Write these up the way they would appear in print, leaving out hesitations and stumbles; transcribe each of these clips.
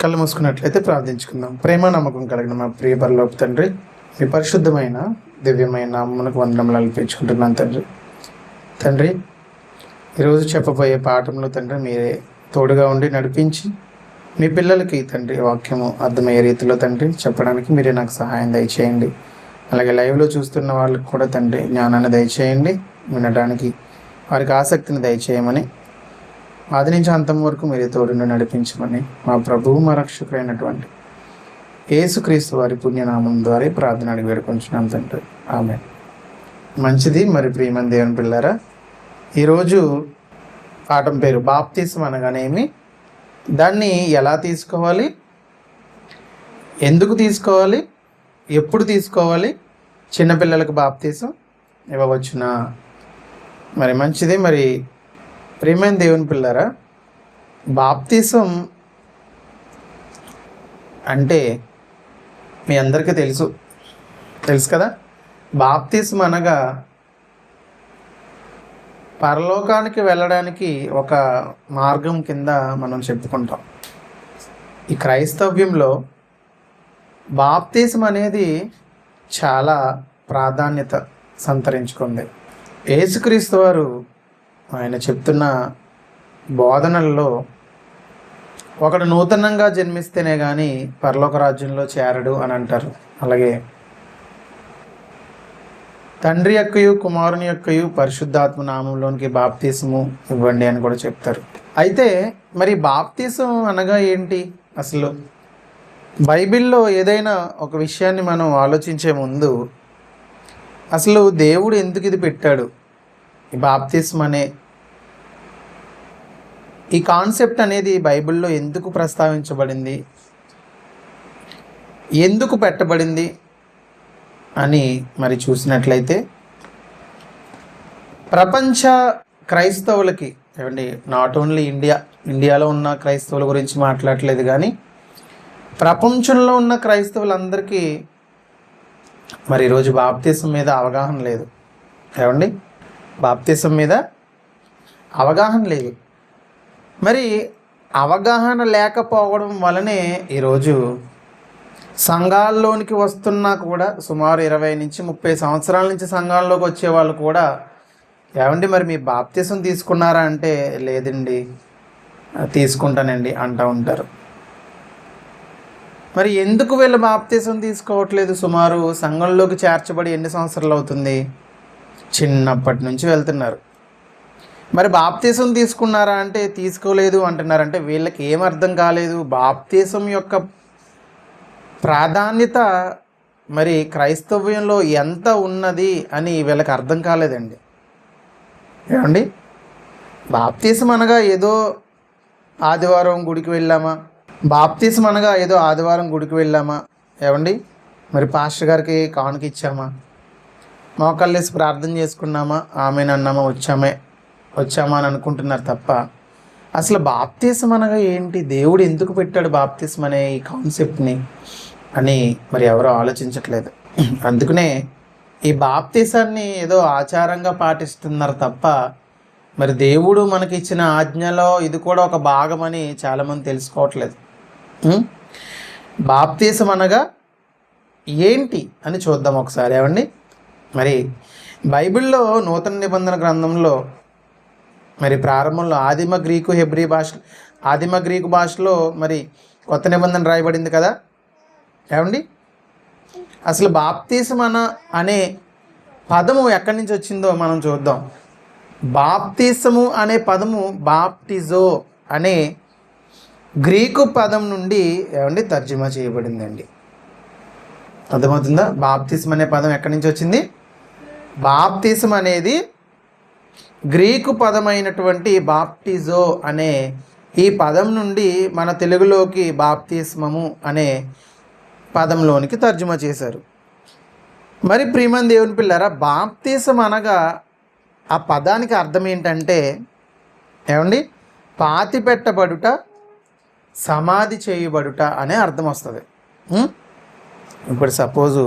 కళ్ళు మూసుకున్నట్లయితే ప్రార్థించుకుందాం. ప్రేమ నమ్మకం కలిగిన మా ప్రియ పరలోక తండ్రి, మీ పరిశుద్ధమైన దివ్యమైన నామమునకు వందనములు అర్పించుకుంటున్నాను తండ్రి. ఈరోజు చెప్పబోయే పాఠంలో తండ్రి మీరే తోడుగా ఉండి నడిపించి మీ పిల్లలకి తండ్రి వాక్యము అర్థమయ్యే రీతిలో తండ్రి చెప్పడానికి మీరే నాకు సహాయం దయచేయండి. అలాగే లైవ్లో చూస్తున్న వాళ్ళకి కూడా తండ్రి జ్ఞానాన్ని దయచేయండి, వినడానికి వారికి ఆసక్తిని దయచేయమని, ఆది నుంచి అంతం వరకు మీరే తోడును నడిపించమని మా ప్రభువు మా రక్షకుడైనటువంటి యేసుక్రీస్తు వారి పుణ్యనామం ద్వారా ప్రార్థన అడిగి వేడుకొంచున్నాం తండ్రి, ఆమేన్. మంచిది. మరి ప్రియమైన దేవుని పిల్లారా, ఈరోజు పాఠం పేరు బాప్తిసం అనగానేమి, దాన్ని ఎలా తీసుకోవాలి, ఎందుకు తీసుకోవాలి, ఎప్పుడు తీసుకోవాలి, చిన్నపిల్లలకు బాప్తిసం ఇవ్వవచ్చునా? మరి మంచిది. మరి ప్రియమైన దేవుని పిల్లారా, బాప్తిసం అంటే మీ అందరికీ తెలుసు కదా. బాప్తిసం అనగా పరలోకానికి వెళ్ళడానికి ఒక మార్గం కింద మనం చెప్పుకుంటాం. ఈ క్రైస్తవ్యంలో బాప్తిసం అనేది చాలా ప్రాధాన్యత సంతరించుకుంది. యేసుక్రీస్తు వారు ఆయన చెప్తున్న బోధనల్లో ఒకడు నూతనంగా జన్మిస్తేనే కానీ పరలోక రాజ్యంలో చేరడు అని అంటారు. అలాగే తండ్రి యొక్కయు కుమారుని యొక్కయు పరిశుద్ధాత్మ నామంలోనికి బాప్తిసము ఇవ్వండి అని కూడా చెప్తారు. అయితే మరి బాప్తిసం అనగా ఏంటి? అసలు బైబిల్లో ఏదైనా ఒక విషయాన్ని మనం ఆలోచించే ముందు అసలు దేవుడు ఎందుకు ఇది పెట్టాడు, ఈ బాప్తిసం అనే ఈ కాన్సెప్ట్ అనేది బైబిల్లో ఎందుకు ప్రస్తావించబడింది, ఎందుకు పెట్టబడింది అని మరి చూసినట్లయితే, ప్రపంచ క్రైస్తవులకి ఏమండి, నాట్ ఓన్లీ ఇండియాలో ఉన్న క్రైస్తవుల గురించి మాట్లాడలేదు కానీ ప్రపంచంలో ఉన్న క్రైస్తవులందరికీ మరి ఈరోజు బాప్తిసం మీద అవగాహన లేదు. ఏమండి, బాప్తిసం మీద అవగాహన లేదు. మరి అవగాహన లేకపోవడం వలనే ఈరోజు సంఘాల్లోనికి వస్తున్నా కూడా సుమారు 20 నుంచి 30 సంవత్సరాల నుంచి సంఘాల్లోకి వచ్చే వాళ్ళు కూడా, ఏమండి మరి మీ బాప్తిసం తీసుకున్నారా అంటే లేదండి తీసుకుంటానండి అంటూ ఉంటారు. మరి ఎందుకు వీళ్ళు బాప్తిసం తీసుకోవట్లేదు? సుమారు సంఘంలోకి చేర్చబడి ఎన్ని సంవత్సరాలు అవుతుంది? చిన్నప్పటి నుంచి వెళ్తున్నారు. మరి బాప్తిసం తీసుకున్నారా అంటే తీసుకోలేదు అంటున్నారంటే వీళ్ళకి ఏం అర్థం కాలేదు? బాప్తిసం యొక్క ప్రాధాన్యత మరి క్రైస్తవ్యంలో ఎంత ఉన్నది అని వీళ్ళకి అర్థం కాలేదండి. ఏమండి, బాప్తిసం అనగా ఏదో ఆదివారం గుడికి వెళ్ళామా, బాప్తిసం అనగా ఏదో ఆదివారం గుడికి వెళ్ళామా, ఏమండి మరి పాస్టర్ గారికి కానుక ఇచ్చామా, మోకాళ్ళేసి ప్రార్థన చేసుకున్నామా, ఆమెనన్నామా, వచ్చామా అని అనుకుంటున్నారు తప్ప అసలు బాప్తిసం అనగా ఏంటి, దేవుడు ఎందుకు పెట్టాడు బాప్తిసం అనే ఈ కాన్సెప్ట్ని అని మరి ఎవరో ఆలోచించట్లేదు. అందుకనే ఈ బాప్తిసాన్ని ఏదో ఆచారంగా పాటిస్తున్నారు తప్ప మరి దేవుడు మనకి ఇచ్చిన ఆజ్ఞలో ఇది కూడా ఒక భాగం అని చాలామంది తెలుసుకోవట్లేదు. బాప్తిసం అనగా ఏంటి అని చూద్దాం ఒకసారి. ఏమండి, మరి బైబిల్లో నూతన నిబంధన గ్రంథంలో మరి ప్రారంభంలో ఆదిమ గ్రీకు భాషలో మరి కొత్త నిబంధన రాయబడింది కదా. ఏమండి, అసలు బాప్తిసం అనే పదము ఎక్కడి నుంచి వచ్చిందో మనం చూద్దాం. బాప్తిసము అనే పదము బాప్టిజో అనే గ్రీకు పదం నుండి ఏమండి తర్జుమా చేయబడిందండి. అర్థమవుతుందా? బాప్తిసం అనే పదం ఎక్కడి నుంచి వచ్చింది? బాప్తిసం అనేది గ్రీకు పదమైనటువంటి బాప్టిజో అనే ఈ పదం నుండి మన తెలుగులోకి బాప్తిస్మము అనే పదంలోనికి తర్జుమా చేశారు. మరి ప్రియమైన దేవుని పిల్లరా, బాప్తిసం అనగా ఆ పదానికి అర్థం ఏంటంటే ఏమండి, పాతి పెట్టబడుట, సమాధి చేయబడుట అనే అర్థం వస్తుంది. ఇప్పుడు సపోజు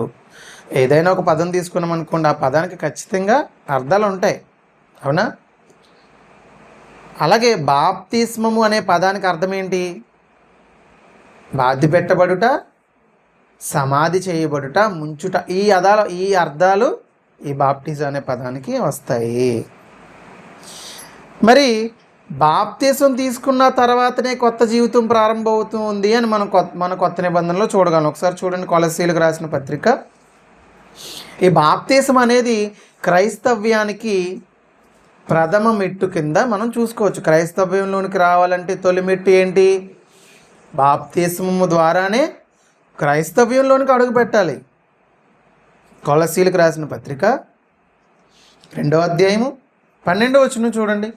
ఏదైనా ఒక పదం తీసుకున్నాం అనుకోండి, ఆ పదానికి ఖచ్చితంగా అర్థాలు ఉంటాయి, అవునా? అలాగే బాప్తిస్మము అనే పదానికి అర్థం ఏంటి? బాధి పెట్టబడుట, సమాధి చేయబడుట, ముంచుట, ఈ అర్థాలు ఈ బాప్టిజం అనే పదానికి వస్తాయి. మరి బాప్తిసం తీసుకున్న తర్వాతనే కొత్త జీవితం ప్రారంభమవుతుంది అని మన కొత్త నిబంధనలో చూడగలం. ఒకసారి చూడండి, కొలస్సీలకు రాసిన పత్రిక. ఈ బాప్తిసం అనేది క్రైస్తవ్యానికి ప్రథమ మెట్టు కింద మనం చూసుకోవచ్చు. క్రైస్తవ్యంలోనికి రావాలంటే తొలి మెట్టు ఏంటి? బాప్తిసము ద్వారానే క్రైస్తవ్యంలోనికి అడుగు పెట్టాలి. కొలస్సీలకు రాసిన పత్రిక 2వ అధ్యాయము 12వ వచనం చూడండి.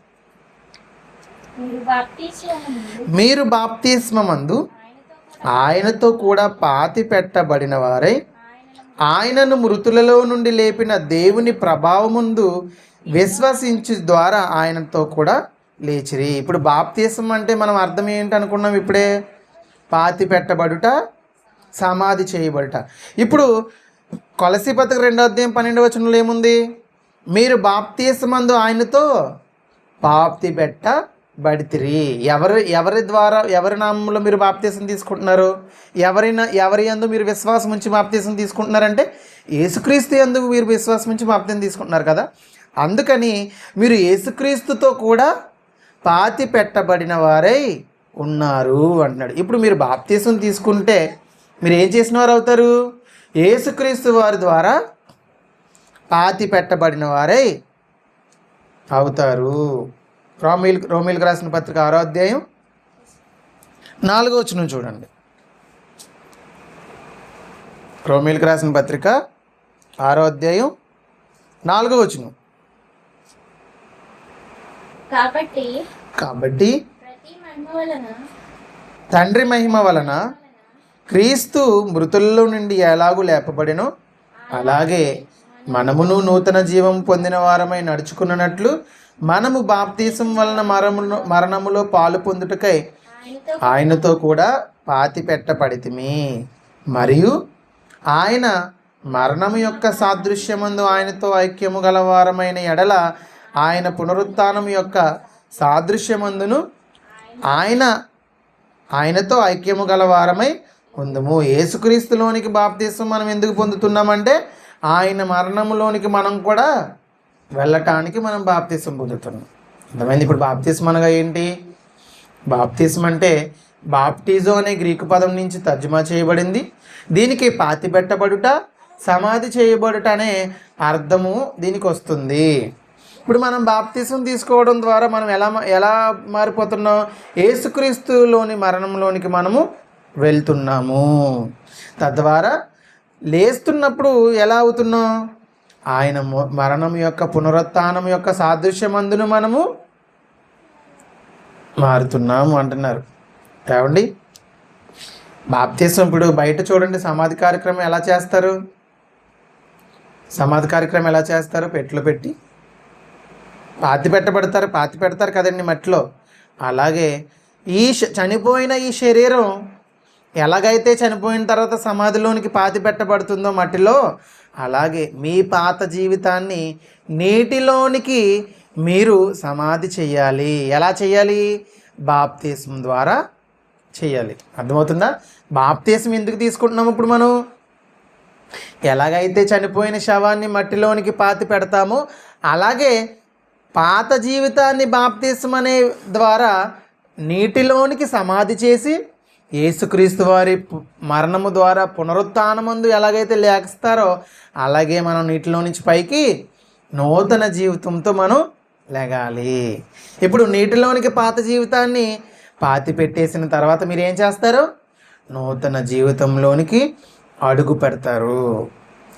మీరు బాప్తిస్మమందు ఆయనతో కూడా పాతి పెట్టబడిన వారై ఆయనను మృతులలో నుండి లేపిన దేవుని ప్రభావముందు విశ్వసించు ద్వారా ఆయనతో కూడా లేచిరి. ఇప్పుడు బాప్తిసం అంటే మనం అర్థం ఏంటి అనుకున్నాం ఇప్పుడే? పాతి పెట్టబడుట, సమాధి చేయబడుట. ఇప్పుడు కొలస్సీ పత్రిక 2వ అధ్యాయం 12వ వచనంలో ఏముంది? మీరు బాప్తిసమందు ఆయనతో పాతి పెట్టబడితిరి. ఎవరి ద్వారా, ఎవరి నామంలో మీరు బాప్తిసం తీసుకుంటున్నారు? ఎవరి యందు మీరు విశ్వాసం ఉంచి బాప్తిసం తీసుకుంటున్నారంటే యేసుక్రీస్తు యందు మీరు విశ్వాసం ఉంచి బాప్తిసం తీసుకుంటున్నారు కదా. అందుకని మీరు యేసుక్రీస్తుతో కూడా పాతి పెట్టబడిన వారై ఉన్నారు అంటున్నాడు. ఇప్పుడు మీరు బాప్తిసం తీసుకుంటే మీరు ఏం చేసిన వారు అవుతారు? యేసుక్రీస్తు వారి ద్వారా పాతి పెట్టబడిన వారై అవుతారు. రోమీలకు రాసిన పత్రిక 6వ అధ్యాయం 4వ వచనం చూడండి. రోమీలకు రాసిన పత్రిక 6వ అధ్యాయం 4వ వచనం. కాబట్టి తండ్రి మహిమ వలన క్రీస్తు మృతుల్లో నుండి ఎలాగూ లేపబడినో అలాగే మనమును నూతన జీవం పొందిన వారమై నడుచుకున్నట్లు మనము బాప్తిసం వలన మరణములో పాలు పొందుటకై ఆయనతో కూడా పాతి పెట్టబడితిమి. మరియు ఆయన మరణము యొక్క సాదృశ్యమందు ఆయనతో ఐక్యము గలవారమైన ఎడల ఆయన పునరుత్థానం యొక్క సాదృశ్యమందును ఆయనతో ఐక్యము గలవారమై ఉందుము. యేసుక్రీస్తులోనికి బాప్తిసం మనం ఎందుకు పొందుతున్నామంటే ఆయన మరణములోనికి మనం కూడా వెళ్ళటానికి మనం బాప్తిసం పొందుతున్నాం. అర్థమైంది? ఇప్పుడు బాప్తిసం అనగా ఏంటి? బాప్తిసం అంటే బాప్టిజో అనే గ్రీకు పదం నుంచి తర్జుమా చేయబడింది. దీనికి పాతి పెట్టబడుట, సమాధి చేయబడుట అనే అర్థము దీనికి వస్తుంది. ఇప్పుడు మనం బాప్తిసం తీసుకోవడం ద్వారా మనం ఎలా మారిపోతున్నాం? యేసుక్రీస్తులోని మరణంలోనికి మనము వెళ్తున్నాము. తద్వారా లేస్తున్నప్పుడు ఎలా అవుతున్నాం? ఆయన మరణం యొక్క పునరుత్థానం యొక్క సాదృశ్యమందును మనము మారుతున్నాము అంటున్నారు. ఏమండి? బాప్తిసం ఇప్పుడు బయట చూడండి, సమాధి కార్యక్రమం ఎలా చేస్తారు? సమాధి కార్యక్రమం ఎలా చేస్తారు? పెట్టులో పెట్టి పాతి పెడతారు కదండి మట్టిలో. అలాగే చనిపోయిన ఈ శరీరం ఎలాగైతే చనిపోయిన తర్వాత సమాధిలోనికి పాతి పెట్టబడుతుందో మట్టిలో, అలాగే మీ పాత జీవితాన్ని నీటిలోనికి మీరు సమాధి చెయ్యాలి. ఎలా చెయ్యాలి? బాప్తిసం ద్వారా చెయ్యాలి. అర్థమవుతుందా? బాప్తిసం ఎందుకు తీసుకుంటున్నాము? ఇప్పుడు మనం ఎలాగైతే చనిపోయిన శవాన్ని మట్టిలోనికి పాతి పెడతామో అలాగే పాత జీవితాన్ని బాప్తిసం అనే ద్వారా నీటిలోనికి సమాధి చేసి యేసుక్రీస్తు వారి మరణము ద్వారా పునరుత్థానమందు ఎలాగైతే లేస్తారో అలాగే మనం నీటిలో నుంచి పైకి నూతన జీవితంతో మనం లెగాలి. ఇప్పుడు నీటిలోనికి పాత జీవితాన్ని పాతి పెట్టేసిన తర్వాత మీరు ఏం చేస్తారు? నూతన జీవితంలోనికి అడుగు పెడతారు.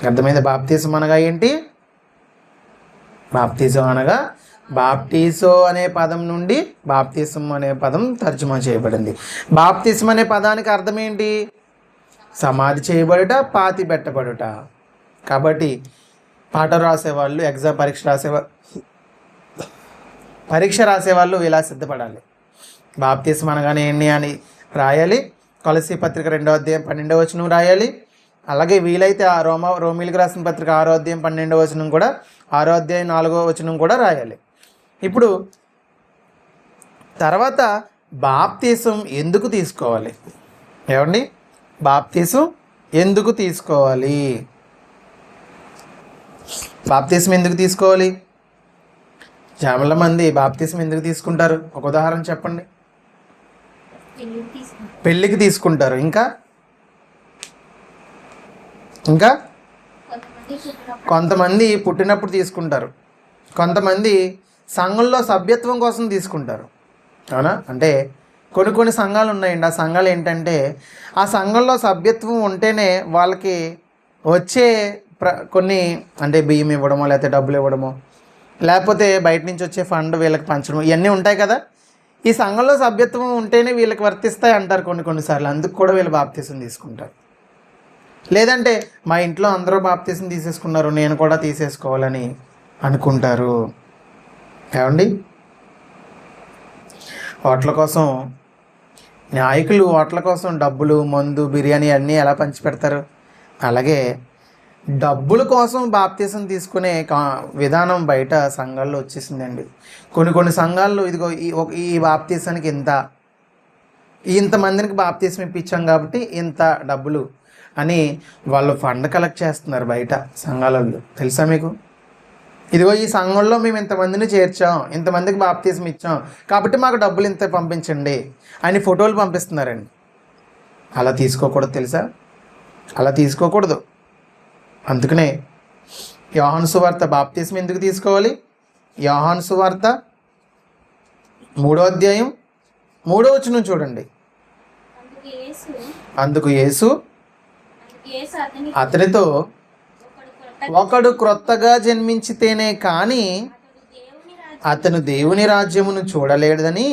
అర్థమైంది? బాప్తిసం అనగా ఏంటి? బాప్తిజం అనగా బాప్టిజో అనే పదం నుండి బాప్తిసం అనే పదం తర్జుమా చేయబడింది. బాప్తిసం అనే పదానికి అర్థం ఏంటి? సమాధి చేయబడుట, పాతి పెట్టబడుట. కాబట్టి పాఠం రాసేవాళ్ళు, పరీక్ష రాసేవాళ్ళు ఇలా సిద్ధపడాలి. బాప్తిసం అనగానే ఏంటి అని రాయాలి. కొలస్సీ పత్రిక 2వ అధ్యాయం 12వ వచనం రాయాలి. అలాగే వీలైతే ఆ రోమీలకు రాసిన పత్రిక 6వ అధ్యాయం 12వ వచనం కూడా, 6వ అధ్యాయం 4వ వచనం కూడా రాయాలి. ఇప్పుడు తర్వాత బాప్తిసం ఎందుకు తీసుకోవాలి? ఏమండి, బాప్తీసం ఎందుకు తీసుకోవాలి? బాప్తీసం ఎందుకు తీసుకోవాలి? చాలా మంది బాప్తీసం ఎందుకు తీసుకుంటారు? ఒక ఉదాహరణ చెప్పండి. పెళ్ళికి తీసుకుంటారు. ఇంకా ఇంకా కొంతమంది పుట్టినప్పుడు తీసుకుంటారు. కొంతమంది సంఘంలో సభ్యత్వం కోసం తీసుకుంటారు. అవునా? అంటే కొన్ని సంఘాలు ఉన్నాయండి. ఆ సంఘాలు ఏంటంటే ఆ సంఘంలో సభ్యత్వం ఉంటేనే వాళ్ళకి వచ్చే కొన్ని అంటే బియ్యం ఇవ్వడమో, లేకపోతే డబ్బులు ఇవ్వడమో, లేకపోతే బయట నుంచి వచ్చే ఫండ్ వీళ్ళకి పంచడం, ఇవన్నీ ఉంటాయి కదా. ఈ సంఘంలో సభ్యత్వం ఉంటేనే వీళ్ళకి వర్తిస్తాయి అంటారు కొన్నిసార్లు. అందుకు కూడా వీళ్ళు బాప్తీసం తీసుకుంటారు. లేదంటే మా ఇంట్లో అందరూ బాప్తీసం తీసేసుకున్నారు, నేను కూడా తీసేసుకోవాలని అనుకుంటారు. ఏమండి, ఓట్ల కోసం నాయకులు ఓట్ల కోసం డబ్బులు, మందు, బిర్యానీ అన్నీ ఎలా పంచిపెడతారు, అలాగే డబ్బుల కోసం బాప్తీసం తీసుకునే విధానం బయట సంఘాల్లో వచ్చేసిందండి. కొన్ని సంఘాల్లో ఇదిగో ఈ బాప్తీసానికి ఇంతమందికి బాప్తీసం ఇప్పించాం కాబట్టి ఇంత డబ్బులు అని వాళ్ళు ఫండ్ కలెక్ట్ చేస్తున్నారు బయట సంఘాలలో. తెలుసా మీకు? ఇదిగో ఈ సంఘంలో మేము ఇంతమందిని చేర్చాం, ఇంతమందికి బాప్తీసం ఇచ్చాం కాబట్టి మాకు డబ్బులు ఇంత పంపించండి అని ఫోటోలు పంపిస్తున్నారండి. అలా తీసుకోకూడదు, తెలుసా? అలా తీసుకోకూడదు. అందుకనే యోహాను సువార్త బాప్తీసం ఎందుకు తీసుకోవాలి? యోహాను సువార్త 3వ అధ్యాయం 3వ వచనం చూడండి. అందుకు యేసు అతనితో, ఒకడు క్రొత్తగా జన్మించితేనే కానీ అతను దేవుని రాజ్యమును చూడలేడని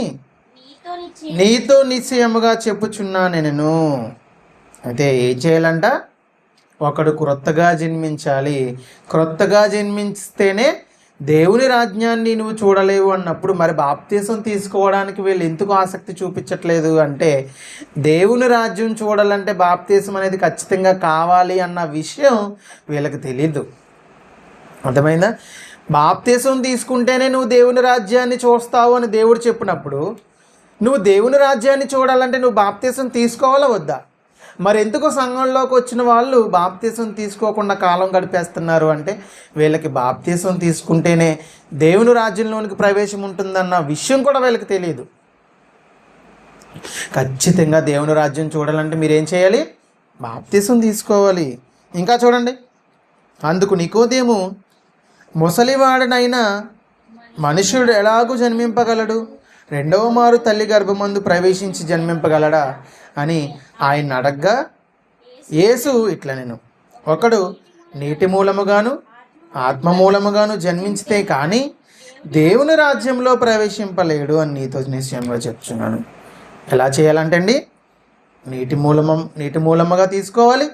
నీతో నిశ్చయముగా చెప్పుచున్నాను నేను. అయితే ఏం చేయాలంట? ఒకడు క్రొత్తగా జన్మించాలి. క్రొత్తగా జన్మిస్తేనే దేవుని రాజ్యాన్ని నువ్వు చూడలేవు అన్నప్పుడు మరి బాప్తీసం తీసుకోవడానికి వీళ్ళు ఎందుకు ఆసక్తి చూపించట్లేదు అంటే, దేవుని రాజ్యం చూడాలంటే బాప్తీసం అనేది ఖచ్చితంగా కావాలి అన్న విషయం వీళ్ళకి తెలీదు. అర్థమైందా? బాప్తీసం తీసుకుంటేనే నువ్వు దేవుని రాజ్యాన్ని చూస్తావు అని దేవుడు చెప్పినప్పుడు, నువ్వు దేవుని రాజ్యాన్ని చూడాలంటే నువ్వు బాప్తీసం తీసుకోవాలా వద్దా? మరి ఎందుకు సంఘంలోకి వచ్చిన వాళ్ళు బాప్తీసం తీసుకోకుండా కాలం గడిపేస్తున్నారు అంటే, వీళ్ళకి బాప్తీసం తీసుకుంటేనే దేవుని రాజ్యంలోనికి ప్రవేశం ఉంటుందన్న విషయం కూడా వీళ్ళకి తెలియదు. ఖచ్చితంగా దేవుని రాజ్యం చూడాలంటే మీరేం చేయాలి? బాప్తీసం తీసుకోవాలి. ఇంకా చూడండి, అందుకు నికోదేము, ముసలివాడనైనా మనుషుడు ఎలాగూ జన్మింపగలడు? రెండవ మారు తల్లి గర్భమందు ప్రవేశించి జన్మింపగలడా అని ఆయన అడగ్గా యేసు ఇట్లా, నేను ఒకడు నీటి మూలముగాను ఆత్మ మూలముగాను జన్మించితే కానీ దేవుని రాజ్యంలో ప్రవేశింపలేడు అని నీతో నిశ్చయంగా చెప్తున్నాను. ఎలా చేయాలంటే అండి, నీటి మూలముగా తీసుకోవాలి,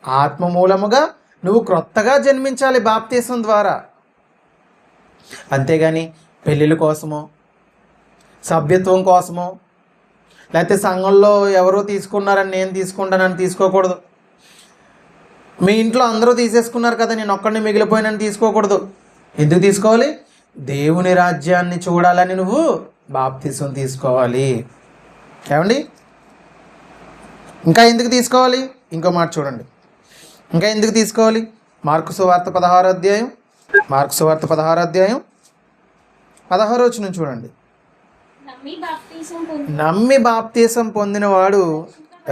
ఆత్మ మూలముగా నువ్వు క్రొత్తగా జన్మించాలి బాప్తీసం ద్వారా. అంతేగాని పెళ్ళిళ్ళ కోసమో, సభ్యత్వం కోసమో, లేకపోతే సంఘంలో ఎవరో తీసుకున్నారని నేను తీసుకుంటానని తీసుకోకూడదు. మీ ఇంట్లో అందరూ తీసేసుకున్నారు కదా, నేను ఒక్కడిని మిగిలిపోయినని తీసుకోకూడదు. ఎందుకు తీసుకోవాలి? దేవుని రాజ్యాన్ని చూడాలని నువ్వు బాప్తీసం తీసుకోవాలి. ఏమండి, ఇంకా ఎందుకు తీసుకోవాలి? ఇంకో మాట చూడండి, ఇంకా ఎందుకు తీసుకోవాలి? మార్కు సువార్త 16వ అధ్యాయం 16వ వచనం చూడండి. నమ్మి బాప్తీసం పొందినవాడు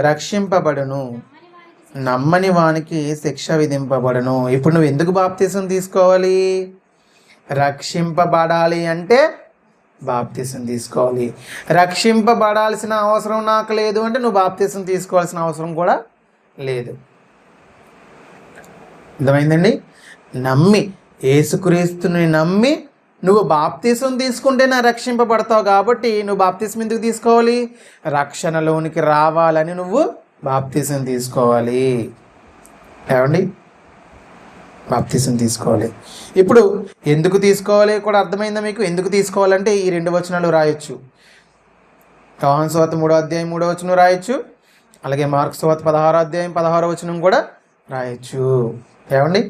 రక్షింపబడును, నమ్మని వానికి శిక్ష విధింపబడును. ఇప్పుడు నువ్వు ఎందుకు బాప్తీసం తీసుకోవాలి? రక్షింపబడాలి అంటే బాప్తీసం తీసుకోవాలి. రక్షింపబడాల్సిన అవసరం నాకు లేదు అంటే నువ్వు బాప్తీసం తీసుకోవాల్సిన అవసరం కూడా లేదు. అర్థమైందండి? నమ్మి, యేసుక్రీస్తుని నమ్మి నువ్వు బాప్తీసం తీసుకుంటే నా రక్షింపబడతావు కాబట్టి నువ్వు బాప్తీసం ఎందుకు తీసుకోవాలి? రక్షణలోనికి రావాలని నువ్వు బాప్తీసం తీసుకోవాలి. ఏమండి, బాప్తీసం తీసుకోవాలి. ఇప్పుడు ఎందుకు తీసుకోవాలి కూడా అర్థమైందా మీకు? ఎందుకు తీసుకోవాలంటే ఈ 2 వచనాలు రాయొచ్చు. యోహాను సువార్త 3వ అధ్యాయం 3వ వచనం రాయొచ్చు, అలాగే మార్కు సువార్త 16వ అధ్యాయం 16వ వచనం కూడా రాయొచ్చు. ఏమండి,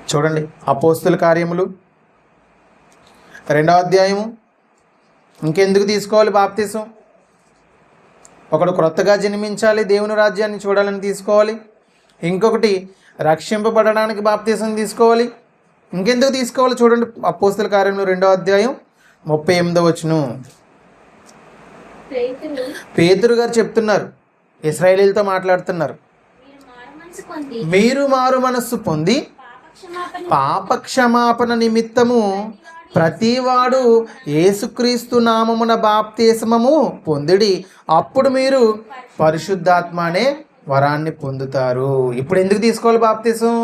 చూడండి, అపోస్తుల కార్యములు 2వ అధ్యాయము. ఇంకెందుకు తీసుకోవాలి బాప్తీసం? ఒకడు క్రొత్తగా జన్మించాలి, దేవుని రాజ్యాన్ని చూడాలని తీసుకోవాలి. ఇంకొకటి రక్షింపబడడానికి బాప్తీసం తీసుకోవాలి. ఇంకెందుకు తీసుకోవాలి చూడండి, అపోస్తల కార్యములు 2వ అధ్యాయం 38వ వచనం. పేతురు గారు చెప్తున్నారు, ఇశ్రాయేలీలతో మాట్లాడుతున్నారు. మీరు మారు మనస్సు పొంది పాపక్షమాపణ నిమిత్తము ప్రతివాడు యేసుక్రీస్తు నామమున బాప్తిస్మము పొందిడి, అప్పుడు మీరు పరిశుద్ధాత్మ అనే వరాన్ని పొందుతారు. ఇప్పుడు ఎందుకు తీసుకోవాలి బాప్తిసం?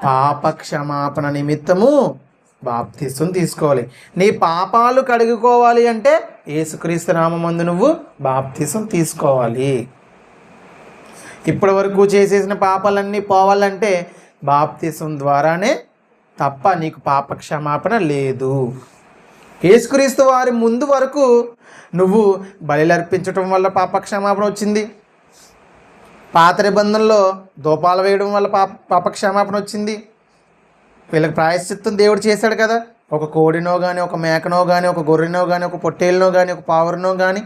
పాపక్షమాపణ నిమిత్తము బాప్తిసం తీసుకోవాలి. నీ పాపాలు కడుగుకోవాలి అంటే యేసుక్రీస్తు నామమందు నువ్వు బాప్తిసం తీసుకోవాలి. ఇప్పటి వరకు చేసేసిన పాపాలన్నీ పోవాలంటే బాప్తిసం ద్వారానే తప్ప నీకు పాప క్షమాపణ లేదు. యేసుక్రీస్తు వారి ముందు వరకు నువ్వు బలిలు అర్పించటం వల్ల పాప క్షమాపణ వచ్చింది. పాత నిబంధనలో దూపాలు వేయడం వల్ల పాప క్షమాపణ వచ్చింది. వీళ్ళకి ప్రాయశ్చిత్తం దేవుడు చేశాడు కదా. ఒక కోడినో కానీ, ఒక మేకనో కానీ, ఒక గొర్రెనో కానీ, ఒక పొట్టేలునో కానీ, ఒక పావురనో కానీ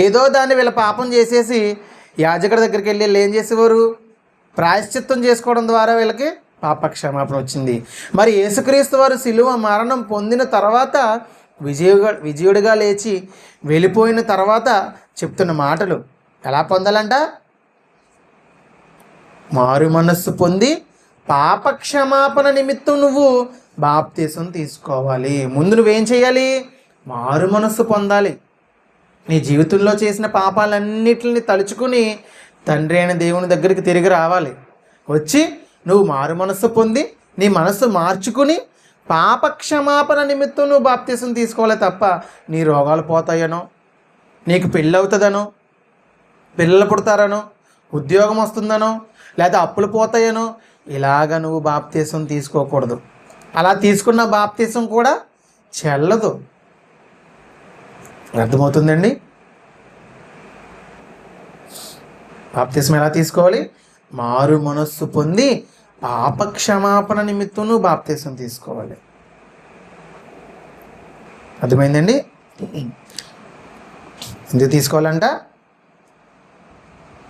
ఏదో దాన్ని వీళ్ళ పాపం చేసేసి యాజకుడి దగ్గరికి వెళ్ళి వీళ్ళు ఏం చేసేవారు? ప్రాయశ్చిత్తం చేసుకోవడం ద్వారా వీళ్ళకి పాప క్షమాపణ వచ్చింది. మరి యేసుక్రీస్తు వారు శిలువ మరణం పొందిన తర్వాత విజయుడిగా లేచి వెళ్ళిపోయిన తర్వాత చెప్తున్న మాటలు ఎలా పొందాలంట? మారు మనస్సు పొంది పాప క్షమాపణ నిమిత్తం నువ్వు బాప్తీసం తీసుకోవాలి. ముందు నువ్వేం చేయాలి? మారు మనస్సు పొందాలి. నీ జీవితంలో చేసిన పాపాలన్నిటిని తలుచుకుని తండ్రి అయిన దేవుని దగ్గరికి తిరిగి రావాలి. వచ్చి నువ్వు మారు మనస్సు పొంది నీ మనస్సు మార్చుకుని పాప క్షమాపణ నిమిత్తం నువ్వు బాప్తీసం తీసుకోవాలి తప్ప నీ రోగాలు పోతాయనో, నీకు పెళ్ళి అవుతుందనో, పిల్లలు పుడతారనో, ఉద్యోగం వస్తుందనో, లేదా అప్పులు పోతాయనో ఇలాగ నువ్వు బాప్తీసం తీసుకోకూడదు. అలా తీసుకున్న బాప్తీసం కూడా చెల్లదు. అర్థమవుతుందండి? బాప్తీసం ఎలా తీసుకోవాలి? మారు మనస్సు పొంది పాప క్షమాపణ నిమిత్తం నువ్వు బాప్తీసం తీసుకోవాలి. అర్థమైందండి? ఎందుకు తీసుకోవాలంట?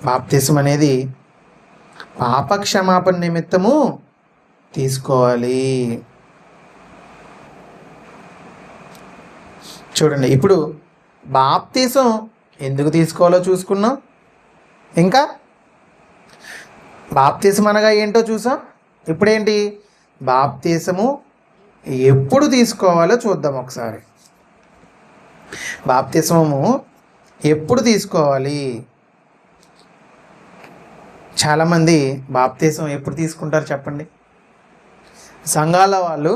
బాప్తీసం అనేది పాప క్షమాపణ నిమిత్తము తీసుకోవాలి. చూడండి, ఇప్పుడు బాప్తీసం ఎందుకు తీసుకోవాలో చూసుకున్నాం. ఇంకా బాప్తీసం అనగా ఏంటో చూసాం. ఇప్పుడేంటి? బాప్తీసము ఎప్పుడు తీసుకోవాలో చూద్దాం ఒకసారి. బాప్తీసము ఎప్పుడు తీసుకోవాలి? చాలామంది బాప్తీసం ఎప్పుడు తీసుకుంటారు చెప్పండి? సంఘాల వాళ్ళు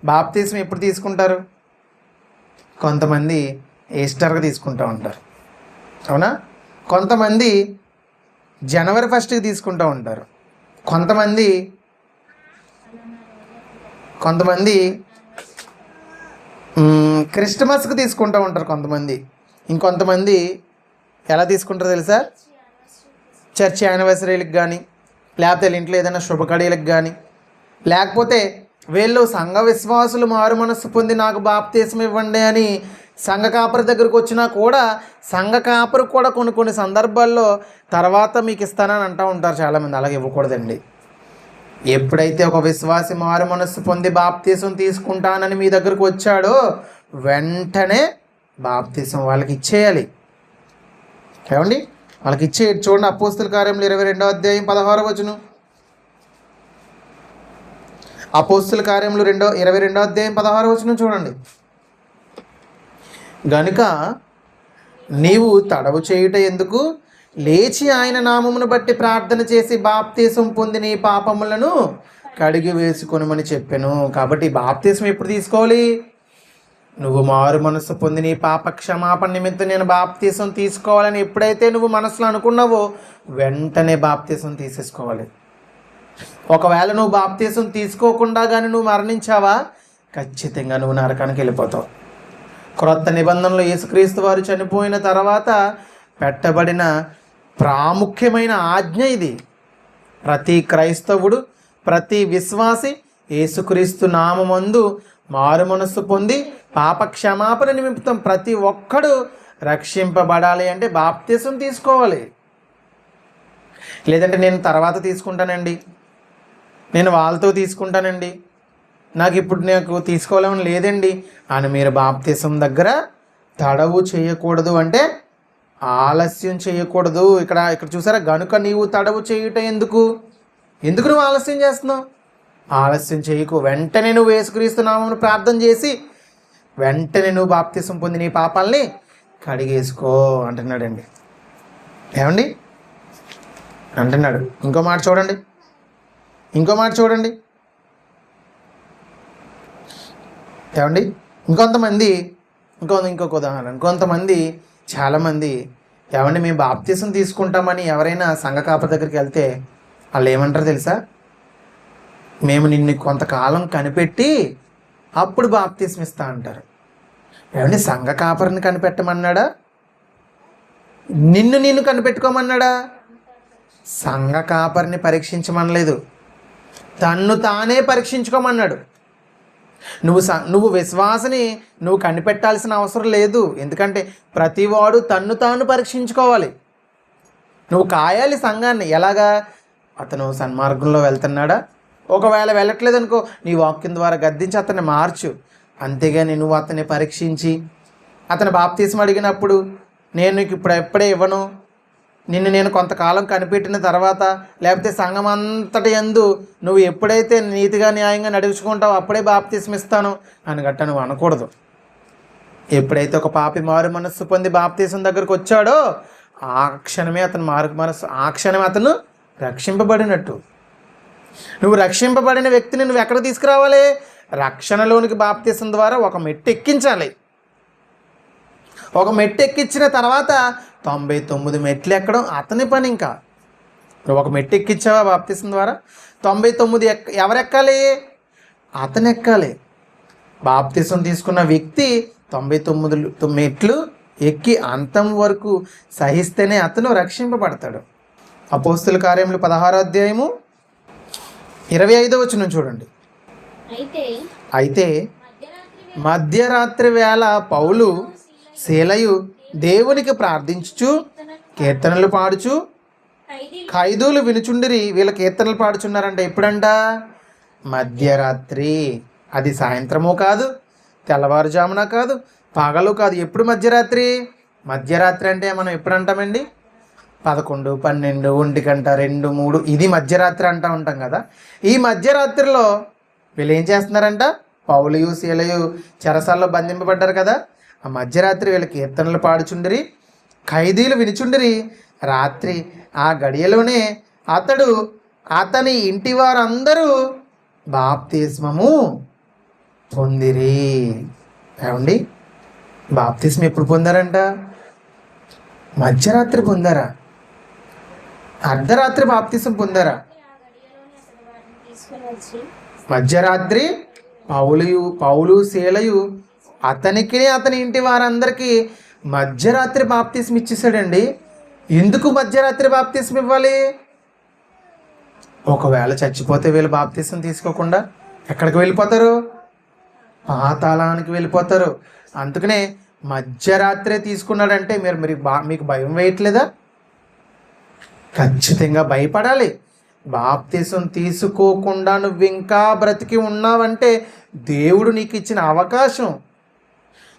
బాప్తీసం ఎప్పుడు తీసుకుంటారు? కొంతమంది ఈస్టర్గా తీసుకుంటూ ఉంటారు, అవునా? కొంతమంది జనవరి 1కి తీసుకుంటూ ఉంటారు. కొంతమంది క్రిస్మస్కి తీసుకుంటూ ఉంటారు. ఇంకొంతమంది ఎలా తీసుకుంటారో తెలుసా? చర్చ్ యానివర్సరీలకు కానీ, లేకపోతే ఇంట్లో ఏదైనా శుభకడియలకు కానీ, లేకపోతే వీళ్ళు సంఘ విశ్వాసులు మారు మనస్సు పొంది నాకు బాప్తీసం ఇవ్వండి అని సంఘ కాపరి దగ్గరకు వచ్చినా కూడా సంఘ కాపరి కూడా కొన్ని సందర్భాల్లో తర్వాత మీకు ఇస్తానని అంటూ ఉంటారు చాలామంది. అలాగే ఇవ్వకూడదండి. ఎప్పుడైతే ఒక విశ్వాసి మారు మనస్సు పొంది బాప్తీసం తీసుకుంటానని మీ దగ్గరకు వచ్చాడో వెంటనే బాప్తీసం వాళ్ళకి ఇచ్చేయాలి. ఏమండి? వాళ్ళకి ఇచ్చేయండి. చూడండి, అపోస్తల కార్యములు 22వ అధ్యాయం 16వ వచనం. అపోస్తల కార్యములు 22వ అధ్యాయం 16వ వచనం చూడండి. గనుక నీవు తడవు చేయుట ఎందుకు? లేచి ఆయన నామమును బట్టి ప్రార్థన చేసి బాప్తీసం పొంది నీ పాపములను కడిగి వేసుకొనమని చెప్పాను. కాబట్టి బాప్తీసం ఎప్పుడు తీసుకోవాలి? నువ్వు మారు మనస్సు పొంది నీ పాప క్షమాపణ నిమిత్తం నేను బాప్తీసం తీసుకోవాలని ఎప్పుడైతే నువ్వు మనసులో అనుకున్నావో వెంటనే బాప్తీసం తీసేసుకోవాలి. ఒకవేళ నువ్వు బాప్తీసం తీసుకోకుండా కానీ నువ్వు మరణించావా, ఖచ్చితంగా నువ్వు నరకానికి వెళ్ళిపోతావు. క్రొత్త నిబంధనలో యేసుక్రీస్తు వారు చనిపోయిన తర్వాత పెట్టబడిన ప్రాముఖ్యమైన ఆజ్ఞ ఇది. ప్రతి క్రైస్తవుడు, ప్రతి విశ్వాసి యేసుక్రీస్తు నామమందు మారు మనస్సు పొంది పాప క్షమాపణ నిమిత్తం ప్రతి ఒక్కడు రక్షింపబడాలి అంటే బాప్తిసం తీసుకోవాలి. లేదంటే నేను తర్వాత తీసుకుంటానండి, నేను వాళ్ళతో తీసుకుంటానండి, నాకు తీసుకోవాలని లేదండి అని మీరు బాప్తిసం దగ్గర తడవు చేయకూడదు. అంటే ఆలస్యం చేయకూడదు. ఇక్కడ చూసారా, గనుక నీవు తడవు చేయటం ఎందుకు నువ్వు ఆలస్యం చేస్తున్నావు? ఆలస్యం చేయకు. వెంటనే నువ్వు యేసుక్రీస్తు నామమున ప్రార్థన చేసి వెంటనే నువ్వు బాప్తిసం పొంది నీ పాపాలని కడిగేసుకో అంటున్నాడండి. ఏమండి అంటున్నాడు. ఇంకో మాట చూడండి. ఏమండి ఇంకొక ఉదాహరణ. కొంతమంది చాలామంది ఏమండి మేము బాప్తిసం తీసుకుంటామని ఎవరైనా సంఘ కాపరి దగ్గరికి వెళ్తే వాళ్ళు ఏమంటారు తెలుసా? మేము నిన్ను కొంతకాలం కనిపెట్టి అప్పుడు బాప్తిసం ఇస్తా అంటారు. ఏమండి సంఘ కాపరిని కనిపెట్టమన్నాడా? నిన్ను కనిపెట్టుకోమన్నాడా? సంఘ కాపరిని పరీక్షించమనలేదు, తన్ను తానే పరీక్షించుకోమన్నాడు. నువ్వు విశ్వాసని నువ్వు కనిపెట్టాల్సిన అవసరం లేదు. ఎందుకంటే ప్రతివాడు తన్ను తాను పరీక్షించుకోవాలి. నువ్వు కాయాలి సంఘాన్ని. ఎలాగా? అతను సన్మార్గంలో వెళ్తున్నాడా? ఒకవేళ వెళ్ళట్లేదు అనుకో, నీ వాక్యం ద్వారా గద్దించి అతన్ని మార్చు. అంతేగాని నువ్వు అతన్ని పరీక్షించి అతను బాప్తిసం అడిగినప్పుడు నేను నీకు ఎప్పుడే ఇవ్వను, నేను కొంతకాలం కనిపెట్టిన తర్వాత, లేకపోతే సంఘం అంతటి యందు నువ్వు ఎప్పుడైతే నీతిగా న్యాయంగా నడుచుకుంటావో అప్పుడే బాప్తిసం ఇస్తాను అని గట్ట నువ్వు అనకూడదు. ఎప్పుడైతే ఒక పాపి మారు మనస్సు పొంది బాప్తిసం దగ్గరకు వచ్చాడో ఆ క్షణమే అతను రక్షింపబడినట్టు. నువ్వు రక్షింపబడిన వ్యక్తిని నువ్వు ఎక్కడ తీసుకురావాలి? రక్షణలోనికి బాప్తిసం ద్వారా ఒక మెట్టు ఎక్కించాలి. ఒక మెట్టు ఎక్కించిన తర్వాత 99 మెట్లు ఎక్కడం అతని పని. ఇంకా నువ్వు ఒక మెట్టు ఎక్కించావా బాప్తిసం ద్వారా, 99 ఎవరు ఎక్కాలి? అతను ఎక్కాలి. బాప్తిసం తీసుకున్న వ్యక్తి 99 మెట్లు ఎక్కి అంతం వరకు సహిస్తేనే అతను రక్షింపబడతాడు. అపోస్తుల కార్యములు 16వ అధ్యాయము 25వ వచనం చూడండి. అయితే మధ్యరాత్రి వేళ పౌలు శీలయు దేవునికి ప్రార్థించుచు కీర్తనలు పాడుచు ఖైదీలు వినుచుండిరి. వీళ్ళ కీర్తనలు పాడుచున్నారంట. ఎప్పుడంట? మధ్యరాత్రి. అది సాయంత్రము కాదు, తెల్లవారుజామున కాదు, పగలు కాదు. ఎప్పుడు మధ్యరాత్రి? మధ్యరాత్రి అంటే మనం ఎప్పుడు అంటామండి? 11, 12, 1 గంట, 2, 3 ఇది మధ్యరాత్రి అంటూ ఉంటాం కదా. ఈ మధ్యరాత్రిలో వీళ్ళు ఏం చేస్తున్నారంట? పౌలు శీలయు చెరసాల్లో బంధింపబడ్డారు కదా. ఆ మధ్యరాత్రి వీళ్ళ కీర్తనలు పాడుచుండిరి, ఖైదీలు వినుచుండిరి. రాత్రి ఆ గడియలోనే అతని ఇంటి వారందరూ బాప్తిస్మము పొందిరి. ఏమండి బాప్తిస్మం ఎప్పుడు పొందారంట? మధ్యరాత్రి పొందారా? అర్ధరాత్రి బాప్తిసం పొందారా? మధ్యరాత్రి పౌలు శీలయు అతనికి అతని ఇంటి వారందరికీ మధ్యరాత్రి బాప్తిసం ఇచ్చేసాడండి. ఎందుకు మధ్యరాత్రి బాప్తిసం ఇవ్వాలి? ఒకవేళ చచ్చిపోతే వీళ్ళు బాప్తిసం తీసుకోకుండా ఎక్కడికి వెళ్ళిపోతారు? పాతాళానికి వెళ్ళిపోతారు. అందుకనే మధ్యరాత్రే తీసుకున్నాడంటే మీకు భయం వేయట్లేదా? ఖచ్చితంగా భయపడాలి. బాప్తిసం తీసుకోకుండా నువ్వు ఇంకా బ్రతికి ఉన్నావంటే దేవుడు నీకు ఇచ్చిన అవకాశం.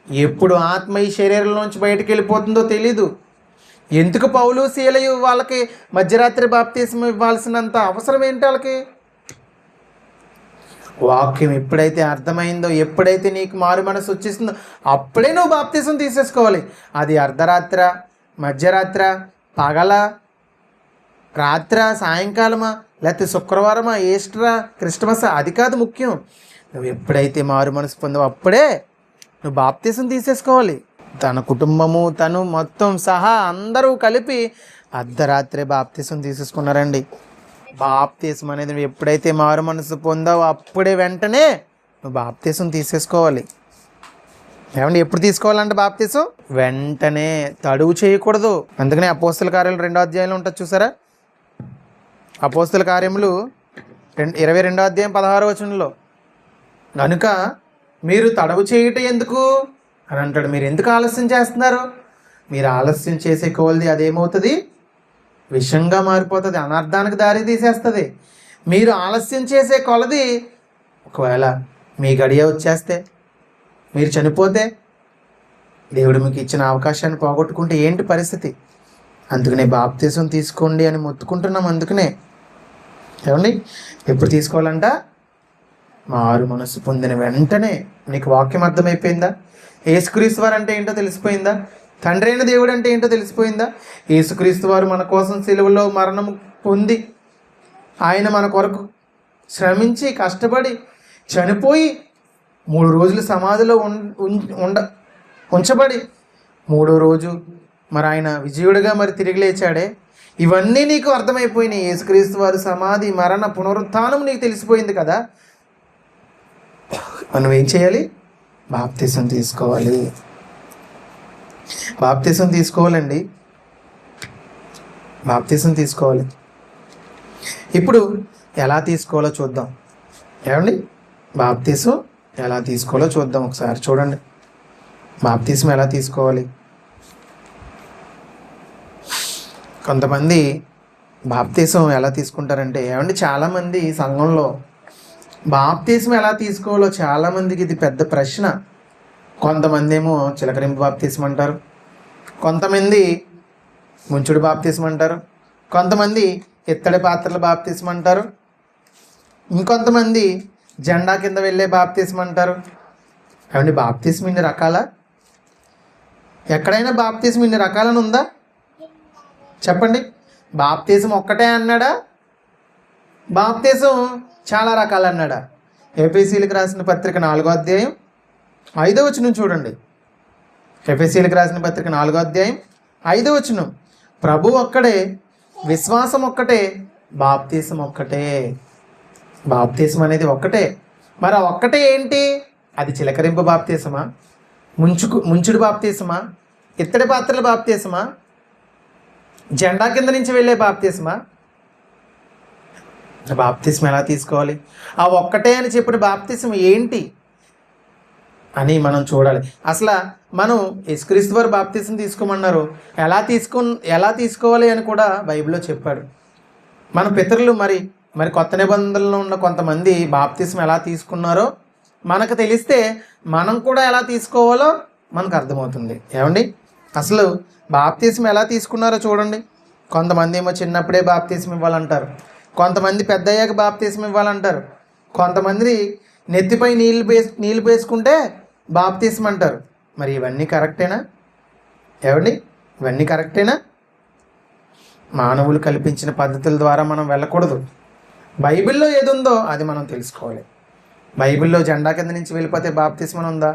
ఎప్పుడు ఆత్మ ఈ శరీరంలోంచి బయటకు వెళ్ళిపోతుందో తెలీదు. ఎందుకు పౌలు శీలయు వాళ్ళకి మధ్యరాత్రి బాప్తిసం ఇవ్వాల్సినంత అవసరం ఏంటి? వాళ్ళకి వాక్యం ఎప్పుడైతే అర్థమైందో, ఎప్పుడైతే నీకు మారు మనసు వచ్చేసిందో అప్పుడే నువ్వు బాప్తిసం తీసేసుకోవాలి. అది అర్ధరాత్ర, మధ్యరాత్ర, పగల, రాత్ర, సాయంకాలమా, లేకపోతే శుక్రవారమా, ఈస్టరా, క్రిస్టమస్, అది కాదు ముఖ్యం. నువ్వు ఎప్పుడైతే మారు మనసు పొందావో అప్పుడే నువ్వు బాప్తిసం తీసేసుకోవాలి. తన కుటుంబము తను మొత్తం సహా అందరూ కలిపి అర్ధరాత్రే బాప్తిసం తీసేసుకున్నారండి. బాప్తిసం అనేది నువ్వు ఎప్పుడైతే మారు మనసు పొందావో అప్పుడే వెంటనే నువ్వు బాప్తిసం తీసేసుకోవాలి. ఏమండి ఎప్పుడు తీసుకోవాలంటే బాప్తిసం వెంటనే, తడువు చేయకూడదు. అందుకనే అపోస్తుల కార్యాలు 2వ అధ్యాయంలో ఉంటుంది చూసారా. అపోస్తుల కార్యములు 22వ అధ్యాయం 16వ వచనంలో, కనుక మీరు తడవు చేయటం ఎందుకు అని అంటాడు. మీరు ఎందుకు ఆలస్యం చేస్తున్నారు? మీరు ఆలస్యం చేసే కొలది అదేమవుతుంది? విషంగా మారిపోతుంది, అనర్థానికి దారి తీసేస్తుంది. మీరు ఆలస్యం చేసే కొలది ఒకవేళ మీ గడియ వచ్చేస్తే, మీరు చనిపోతే, దేవుడు మీకు ఇచ్చిన అవకాశాన్ని పోగొట్టుకుంటే ఏంటి పరిస్థితి? అందుకనే బాప్తీసం తీసుకోండి అని మొత్తుకుంటున్నాం. అందుకనే ఏమండి, ఎప్పుడు తీసుకోవాలంట? మారు మనసు పొందిన వెంటనే. నీకు వాక్యం అర్థమైపోయిందా? యేసుక్రీస్తు వారు అంటే ఏంటో తెలిసిపోయిందా? తండ్రి అయిన దేవుడు అంటే ఏంటో తెలిసిపోయిందా? యేసుక్రీస్తు వారు మన కోసం సిలువలో మరణం పొంది, ఆయన మన కొరకు శ్రమించి కష్టపడి చనిపోయి 3 రోజులు సమాధిలో ఉంచబడి 3వ రోజు మరి ఆయన విజయుడిగా మరి తిరిగి లేచాడే. ఇవన్నీ నీకు అర్థమైపోయినాయి. యేసుక్రీస్తు వారి సమాధి, మరణ, పునరుత్థానం నీకు తెలిసిపోయింది కదా. మనం ఏం చేయాలి? బాప్తీసం తీసుకోవాలి. బాప్తీసం తీసుకోవాలండి. బాప్తీసం తీసుకోవాలి. ఇప్పుడు ఎలా తీసుకోవాలో చూద్దాం. ఏమండి, బాప్తీసం ఎలా తీసుకోవాలో చూద్దాం. ఒకసారి చూడండి, బాప్తీసం ఎలా తీసుకోవాలి. కొంతమంది బాప్తీసం ఎలా తీసుకుంటారంటే, ఏమండి, చాలామంది సంఘంలో బాప్తీసం ఎలా తీసుకోవాలో చాలామందికి ఇది పెద్ద ప్రశ్న. కొంతమంది ఏమో చిలకరింపు బాప్తీసం అంటారు, కొంతమంది ముంచుడు బాప్తీసం అంటారు, కొంతమంది ఇత్తడి పాత్రల బాప్తీసం అంటారు, ఇంకొంతమంది జెండా కింద వెళ్ళే బాప్తీసం అంటారు. ఏమండి, బాప్తీసం ఇన్ని రకాలా? ఎక్కడైనా బాప్తీసం ఇన్ని రకాలని ఉందా? చెప్పండి. బాప్తీసం ఒక్కటే అన్నాడా? బాప్తీసం చాలా రకాలు అన్నాడా? ఎఫెసీయులకు రాసిన పత్రిక 4వ అధ్యాయం 5వ వచనం చూడండి. ఎఫెసీయులకు రాసిన పత్రిక 4వ అధ్యాయం 5వ వచనం. ప్రభు ఒక్కడే, విశ్వాసం ఒక్కటే, బాప్తీసం ఒక్కటే. బాప్తీసం అనేది ఒక్కటే. మరి ఆ ఒక్కటే ఏంటి? అది చిలకరింపు బాప్తీసమా? ముంచుడు బాప్తీసమా? ఇత్తడి పాత్రల బాప్తీసమా? జెండా కింద నుంచి వెళ్ళే బాప్తీసమా? బాప్తీసం ఎలా తీసుకోవాలి? ఆ ఒక్కటే అని చెప్పిన బాప్తీసం ఏంటి అని మనం చూడాలి. అసలు మనం యేసుక్రీస్తు వారు బాప్తీసం తీసుకోమన్నారు, ఎలా తీసుకోవాలి అని కూడా బైబిల్లో చెప్పాడు. మన పితరులు మరి కొత్త నిబంధనలో ఉన్న కొంతమంది బాప్తీసం ఎలా తీసుకున్నారో మనకు తెలిస్తే మనం కూడా ఎలా తీసుకోవాలో మనకు అర్థమవుతుంది. ఏమండి, అసలు బాప్తీసం ఎలా తీసుకున్నారో చూడండి. కొంతమంది ఏమో చిన్నప్పుడే బాప్తీసం ఇవ్వాలంటారు, కొంతమంది పెద్దయ్యాక బాప్తీసం ఇవ్వాలంటారు, కొంతమంది నెత్తిపై నీళ్ళు వేసుకుంటే బాప్తీసం అంటారు. మరి ఇవన్నీ కరెక్టేనా? ఏమండి, ఇవన్నీ కరెక్టేనా? మానవులు కల్పించిన పద్ధతుల ద్వారా మనం వెళ్ళకూడదు. బైబిల్లో ఏది ఉందో అది మనం తెలుసుకోవాలి. బైబిల్లో జెండా కింద నుంచి వెళ్ళిపోతే బాప్తీసం ఉందా?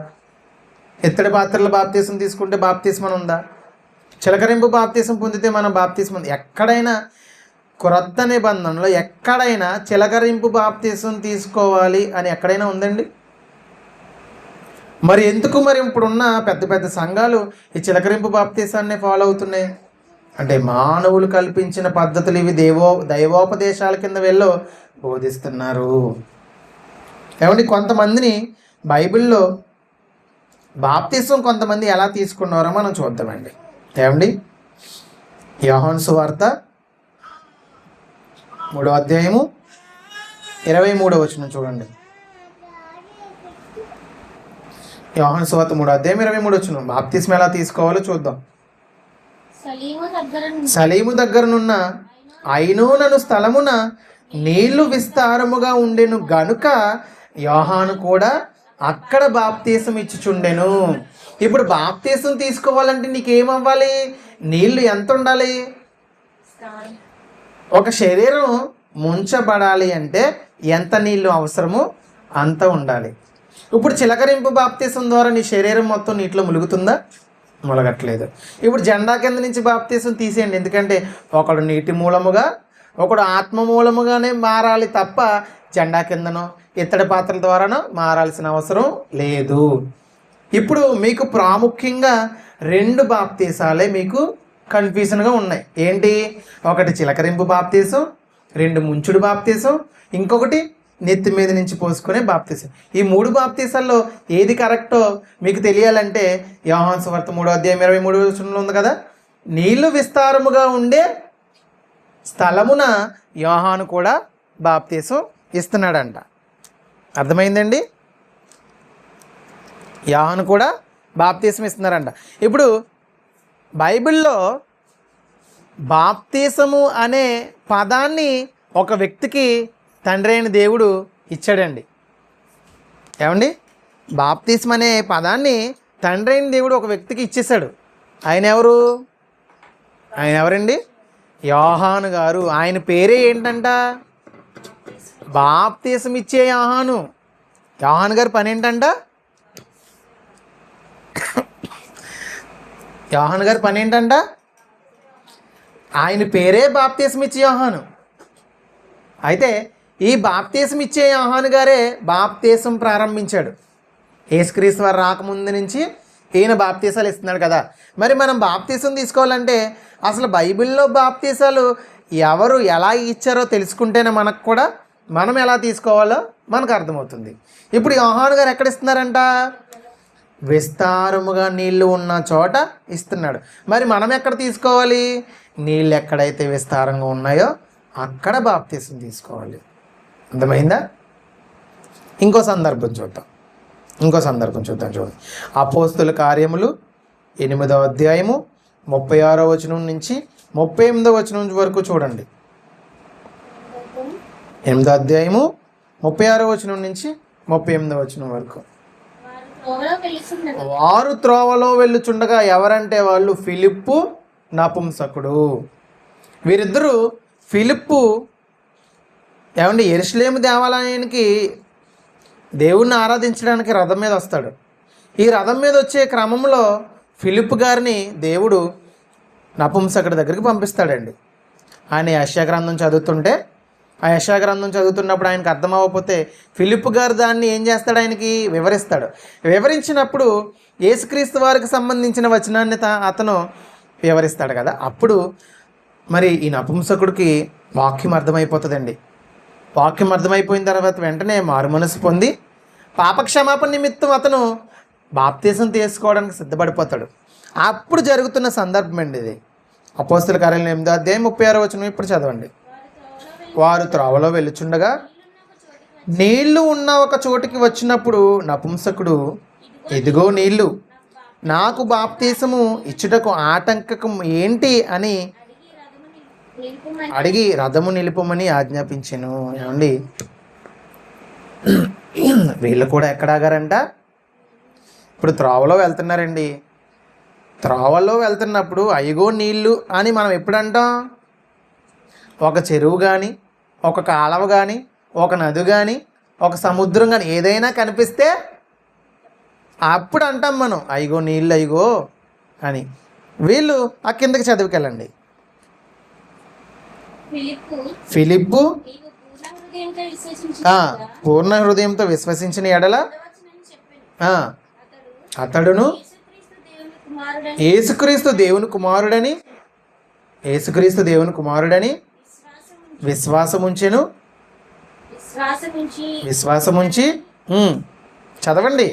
ఇత్తడి పాత్రల బాప్తీసం తీసుకుంటే బాప్తీసం ఉందా? చిలకరింపు బాప్తీసం పొందితే మనం బాప్తీసం ఎక్కడైనా క్రొత్త నిబంధనలో ఎక్కడైనా చిలకరింపు బాప్తీసం తీసుకోవాలి అని ఎక్కడైనా ఉందండి? మరి ఎందుకు ఇప్పుడున్న పెద్ద పెద్ద సంఘాలు ఈ చిలకరింపు బాప్తీసాన్ని ఫాలో అవుతున్నాయి అంటే మానవులు కల్పించిన పద్ధతులు ఇవి. దైవోపదేశాల కింద వెళ్ళో బోధిస్తున్నారు. ఏమండి, కొంతమందిని బైబిల్లో బాప్తీసం కొంతమంది ఎలా తీసుకున్నారో మనం చూద్దామండి. ఏమండి, యోహాను సువార్త 3వ అధ్యాయము 23వ వచనం చూడండి. యోహాను సువార్త 3వ అధ్యాయం 23వ వచనం. బాప్తీసం ఎలా తీసుకోవాలో చూద్దాం. సలీము దగ్గరనున్న ఐనోనను స్థలమున నీళ్లు విస్తారముగా ఉండెను గనుక యోహాను కూడా అక్కడ బాప్తీసం ఇచ్చుచుండెను. ఇప్పుడు బాప్తీసం తీసుకోవాలంటే నీకేమవ్వాలి? నీళ్లు ఎంత ఉండాలి? ఒక శరీరం ముంచబడాలి అంటే ఎంత నీళ్లు అవసరమో అంత ఉండాలి. ఇప్పుడు చిలకరింపు బాప్తీసం ద్వారా నీ శరీరం మొత్తం నీటిలో ములుగుతుందా? ములగట్లేదు. ఇప్పుడు జెండా కింద నుంచి బాప్తీసం తీసేయండి. ఎందుకంటే ఒకడు నీటి మూలముగా, ఒకడు ఆత్మ మూలముగానే మారాలి తప్ప జెండా కిందనో ఇత్తడి పాత్రల ద్వారానో మారాల్సిన అవసరం లేదు. ఇప్పుడు మీకు ప్రాముఖ్యంగా 2 బాప్తీసాలే మీకు కన్ఫ్యూజన్గా ఉన్నాయి. ఏంటి? ఒకటి చిలకరింపు బాప్తీసం, 2 ముంచుడు బాప్తీసం, ఇంకొకటి నెత్తి మీద నుంచి పోసుకునే బాప్తీసం. ఈ 3 బాప్తీసాల్లో ఏది కరెక్టో మీకు తెలియాలంటే యోహాను సువార్త 3:23 ఉంది కదా, నీళ్లు విస్తారముగా ఉండే స్థలమున యోహాను కూడా బాప్తీసం ఇస్తున్నాడంట. అర్థమైందండి? యోహాను కూడా బాప్తీసం ఇస్తున్నారంట. ఇప్పుడు బైబిల్లో బాప్తీసము అనే పదాన్ని ఒక వ్యక్తికి తండ్రి అయిన దేవుడు ఇచ్చాడండి. ఏమండి? బాప్తీసం అనే పదాన్ని తండ్రి అయిన దేవుడు ఒక వ్యక్తికి ఇచ్చేశాడు. ఆయన ఎవరు? ఆయన ఎవరండి? యోహాను గారు. ఆయన పేరే ఏంటంట? బాప్తీసం ఇచ్చే యోహాను. యోహాను గారి పని ఏంటంట? యోహాను గారి పని ఏంటంట? ఆయన పేరే బాప్తీసం ఇచ్చే యోహాను. అయితే ఈ బాప్తీసం ఇచ్చే యోహాను గారే బాప్తీసం ప్రారంభించాడు. యేసుక్రీస్తు వారు రాకముందు నుంచి ఈయన బాప్తీసాలు ఇస్తున్నాడు కదా. మరి మనం బాప్తీసం తీసుకోవాలంటే అసలు బైబిల్లో బాప్తీసాలు ఎవరు ఎలా ఇచ్చారో తెలుసుకుంటేనే మనకు కూడా మనం ఎలా తీసుకోవాలో మనకు అర్థమవుతుంది. ఇప్పుడు యోహాను గారు ఎక్కడ ఇస్తున్నారంట? విస్తారముగా నీళ్లు ఉన్న చోట ఇస్తున్నాడు. మరి మనం ఎక్కడ తీసుకోవాలి? నీళ్ళు ఎక్కడైతే విస్తారంగా ఉన్నాయో అక్కడ బాప్తీసం తీసుకోవాలి. అర్థమైందా? ఇంకో సందర్భం చూద్దాం. చూడండి. అపోస్తుల కార్యములు 8వ అధ్యాయము 36వ వచనం నుంచి 38వ వచనం వరకు చూడండి. 8వ అధ్యాయము 36వ వచనం నుంచి 38వ వచనం వరకు. వారు త్రోవలో వెళ్ళుచుండగా ఎవరంటే వాళ్ళు ఫిలిప్పు, నపుంసకుడు. వీరిద్దరూ ఫిలిప్పు ఏమండి యెరూషలేము దేవాలయానికి దేవుణ్ణి ఆరాధించడానికి రథం మీద వస్తాడు. ఈ రథం మీద వచ్చే క్రమంలో ఫిలిప్పు గారిని దేవుడు నపుంసకుడి దగ్గరికి పంపిస్తాడండి. ఆయన యెషయా గ్రంథం చదువుతుంటే ఆ యెషయా గ్రంథం చదువుతున్నప్పుడు ఆయనకు అర్థం అవ్వకపోతే ఫిలిప్పు గారు దాన్ని ఏం చేస్తాడు? ఆయనకి వివరిస్తాడు. వివరించినప్పుడు యేసుక్రీస్తు వారికి సంబంధించిన వచనాన్ని అతను వివరిస్తాడు కదా. అప్పుడు మరి ఈ నపుంసకుడికి వాక్యం అర్థమైపోతుందండి. వాక్యం అర్థమైపోయిన తర్వాత వెంటనే మారుమనసు పొంది పాపక్షమాపణ నిమిత్తం అతను బాప్తీసం తీసుకోవడానికి సిద్ధపడిపోతాడు. అప్పుడు జరుగుతున్న సందర్భం అండి ఇది. అపోస్తుల కార్యాలు 8వ అధ్యాయం 36వ వచనం ఇప్పుడు చదవండి. వారు త్రోవలో వెళ్ళుచుండగా నీళ్లు ఉన్న ఒక చోటికి వచ్చినప్పుడు నపుంసకుడు, ఇదిగో నీళ్లు, నాకు బాప్తీసము ఇచ్చుటకు ఆటంకం ఏంటి అని అడిగి రథము నిలుపమని ఆజ్ఞాపించాను. ఏమండి? వీళ్ళు కూడా ఎక్కడ ఆగారంట? ఇప్పుడు త్రోవలో వెళ్తున్నారండి. త్రోవలో వెళ్తున్నప్పుడు అయ్యగో నీళ్ళు అని మనం ఎప్పుడు అంటాం? ఒక చెరువు కానీ, ఒక కాలువ కానీ, ఒక నది కానీ, ఒక సముద్రం కానీ ఏదైనా కనిపిస్తే అప్పుడు అంటాం మనం అయ్యగో నీళ్ళు అయ్యగో అని. వీళ్ళు ఆ కిందకి చదువుకెళ్ళండి. ఫిలిప్పు పూర్ణ హృదయంతో విశ్వసించిన ఎడల అతడును యేసుక్రీస్తు దేవుని కుమారుడని విశ్వాసముంచెను. విశ్వాసముంచి చదవండి.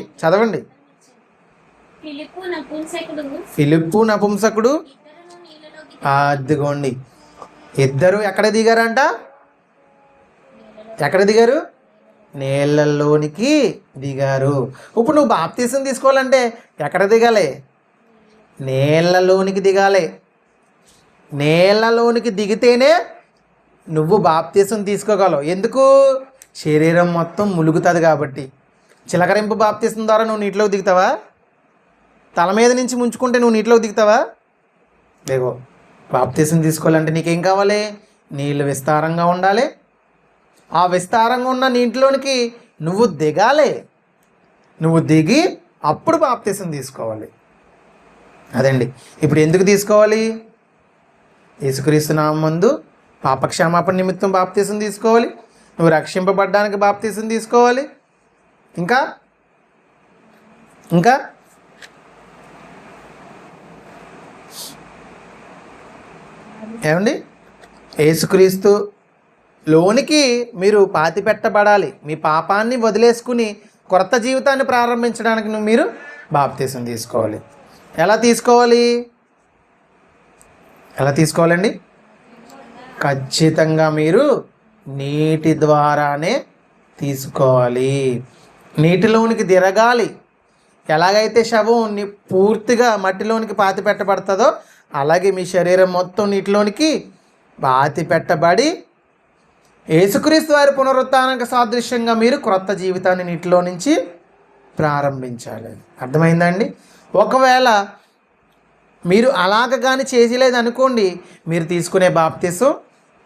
ఫిలిప్పు నపుంసకుడు అదిగోండి ఇద్దరు ఎక్కడ దిగారంట? ఎక్కడ దిగారు? నీళ్ళల్లోనికి దిగారు. ఇప్పుడు నువ్వు బాప్తీసం తీసుకోవాలంటే ఎక్కడ దిగాలి? నీళ్ళలోనికి దిగాలి. నీళ్ళలోనికి దిగితేనే నువ్వు బాప్తీసం తీసుకోగలవు. ఎందుకు? శరీరం మొత్తం ములుగుతుంది కాబట్టి. చిలకరింపు బాప్తీసం ద్వారా నువ్వు నీటిలోకి దిగుతావా? తల మీద నుంచి ముంచుకుంటే నువ్వు నీటిలోకి దిగుతావా? లేవో. బాప్తీసం తీసుకోవాలంటే నీకేం కావాలి? నీళ్ళు విస్తారంగా ఉండాలి. ఆ విస్తారంగా ఉన్న నీటిలోనికి నువ్వు దిగాలి. నువ్వు దిగి అప్పుడు బాప్తీసం తీసుకోవాలి. అదండి. ఇప్పుడు ఎందుకు తీసుకోవాలి? యేసుక్రీస్తు నామమందు పాపక్షమాపణ నిమిత్తం బాప్తీసం తీసుకోవాలి. నువ్వు రక్షింపబడ్డానికి బాప్తీసం తీసుకోవాలి. ఇంకా యేసుక్రీస్తు లోనికి మీరు పాతి పెట్టబడాలి. మీ పాపాన్ని వదిలేసుకుని కొత్త జీవితాన్ని ప్రారంభించడానికి మీరు బాప్తీసం తీసుకోవాలి. ఎలా తీసుకోవాలండి? ఖచ్చితంగా మీరు నీటి ద్వారానే తీసుకోవాలి. నీటిలోనికి దిరగాలి. ఎలాగైతే శవం పూర్తిగా మట్టిలోనికి పాతి పెట్టబడుతుందో అలాగే మీ శరీరం మొత్తం నీటిలోనికి పాతి పెట్టబడి యేసుక్రీస్తు వారి పునరుత్థానానికి సాదృశ్యంగా మీరు క్రొత్త జీవితాన్ని నీటిలో నుంచి ప్రారంభించాలి. అర్థమైందండి? ఒకవేళ మీరు అలాగ కానీ చేయలేదు అనుకోండి, మీరు తీసుకునే బాప్తీసం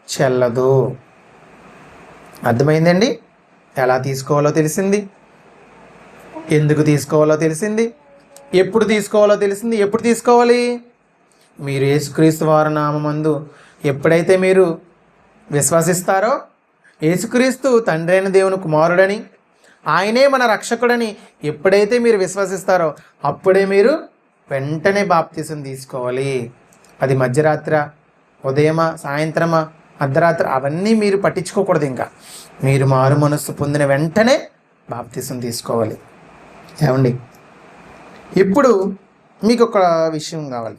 చెల్లదు. అర్థమైందండి? ఎలా తీసుకోవాలో తెలిసింది, ఎందుకు తీసుకోవాలో తెలిసింది, ఎప్పుడు తీసుకోవాలో తెలిసింది. ఎప్పుడు తీసుకోవాలి? మీరు యేసుక్రీస్తు వారి నామమందు ఎప్పుడైతే మీరు విశ్వసిస్తారో, యేసుక్రీస్తు తండ్రి అయిన దేవుని కుమారుడని, ఆయనే మన రక్షకుడని ఎప్పుడైతే మీరు విశ్వసిస్తారో అప్పుడే మీరు వెంటనే బాప్తీసం తీసుకోవాలి. అది మధ్యరాత్రి, ఉదయమా, సాయంత్రమా, అర్ధరాత్రి అవన్నీ మీరు పట్టించుకోకూడదు. ఇంకా మీరు మారు మనస్సు పొందిన వెంటనే బాప్తీసం తీసుకోవాలి. ఏమండి? ఇప్పుడు మీకు ఒక విషయం కావాలి.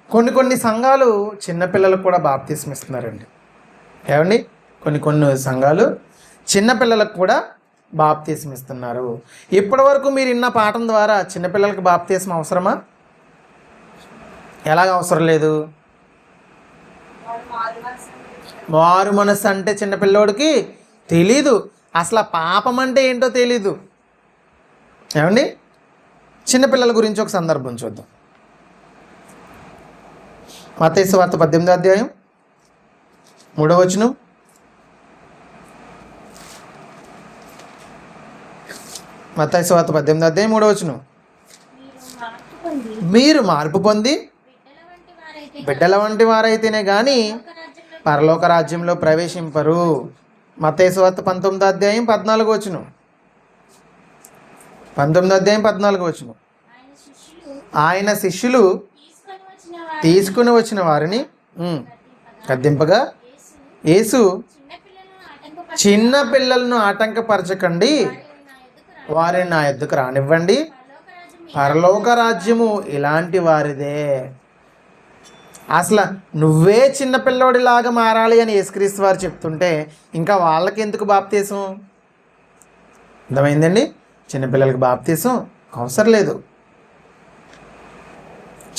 కొన్ని సంఘాలు చిన్నపిల్లలకు కూడా బాప్తీసం ఇస్తున్నారండి. ఏమండి? కొన్ని సంఘాలు చిన్నపిల్లలకు కూడా బాప్తీసం ఇస్తున్నారు. ఇప్పటి వరకు మీరు విన్న పాఠం ద్వారా చిన్నపిల్లలకు బాప్తీసం అవసరమా? ఎలాగ అవసరం లేదు? మారు మనస్సు అంటే చిన్నపిల్లోడికి తెలీదు. అసలు పాపం అంటే ఏంటో తెలీదు. ఏమండి? చిన్నపిల్లల గురించి ఒక సందర్భం చూద్దాం. మత్తయి సువార్త 18వ అధ్యాయం 3వ వచనం. మత్తయి సువార్త 18వ అధ్యాయం 3వ వచనం. మీరు మార్పు పొంది బిడ్డల వంటి వారైతేనే కానీ పరలోక రాజ్యంలో ప్రవేశింపరు. మత్తయి సువార్త 19వ అధ్యాయం 14వ వచనం. 19వ అధ్యాయం 14వ వచనం. ఆయన శిష్యులు తీసుకుని వచ్చిన వారిని గద్దింపగా యేసు, చిన్న పిల్లలను ఆటంకపరచకండి, వారిని నా యొద్దకు రానివ్వండి, పరలోక రాజ్యము ఇలాంటి వారిదే. అసలు నువ్వే చిన్నపిల్లోడిలాగా మారాలి అని యేసుక్రీస్తు వారు చెప్తుంటే ఇంకా వాళ్ళకి ఎందుకు బాప్తీసం? అర్థమైందండి? చిన్నపిల్లలకి బాప్తీసం అవసరం లేదు.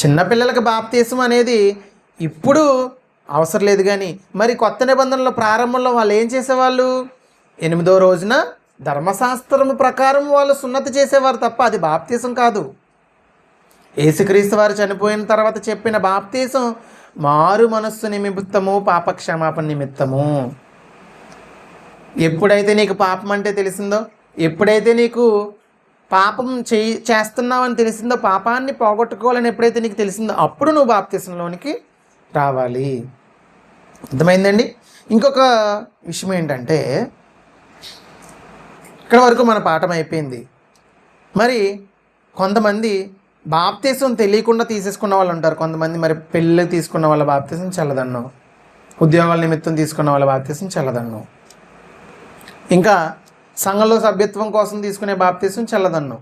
చిన్నపిల్లలకి బాప్తీసం అనేది ఇప్పుడు అవసరం లేదు. కానీ మరి కొత్త నిబంధనల ప్రారంభంలో వాళ్ళు ఏం చేసేవాళ్ళు? 8వ రోజున ధర్మశాస్త్రం ప్రకారం వాళ్ళు సున్నతి చేసేవారు తప్ప అది బాప్తీసం కాదు. యేసుక్రీస్తు వారు చనిపోయిన తర్వాత చెప్పిన బాప్తీసం మారు మనస్సు నిమిత్తము, పాపక్షమాపణ నిమిత్తము. ఎప్పుడైతే నీకు పాపం అంటే తెలిసిందో, ఎప్పుడైతే నీకు పాపం చేస్తున్నావని తెలిసిందో, పాపాన్ని పోగొట్టుకోవాలని ఎప్పుడైతే నీకు తెలిసిందో అప్పుడు నువ్వు బాప్తీసంలోనికి రావాలి. అర్థమైందండి? ఇంకొక విషయం ఏంటంటే, ఇక్కడ వరకు మన పాఠం అయిపోయింది. మరి కొంతమంది బాప్తీసం తెలియకుండా తీసేసుకున్న వాళ్ళు ఉంటారు. కొంతమంది మరి పెళ్ళి తీసుకున్న వాళ్ళ బాప్తీసం చల్లదన్నం, ఉద్యోగాల నిమిత్తం తీసుకున్న వాళ్ళ బాప్తీసం చల్లదన్నం, ఇంకా సంఘంలో సభ్యత్వం కోసం తీసుకునే బాప్తీసం చల్లదన్నం.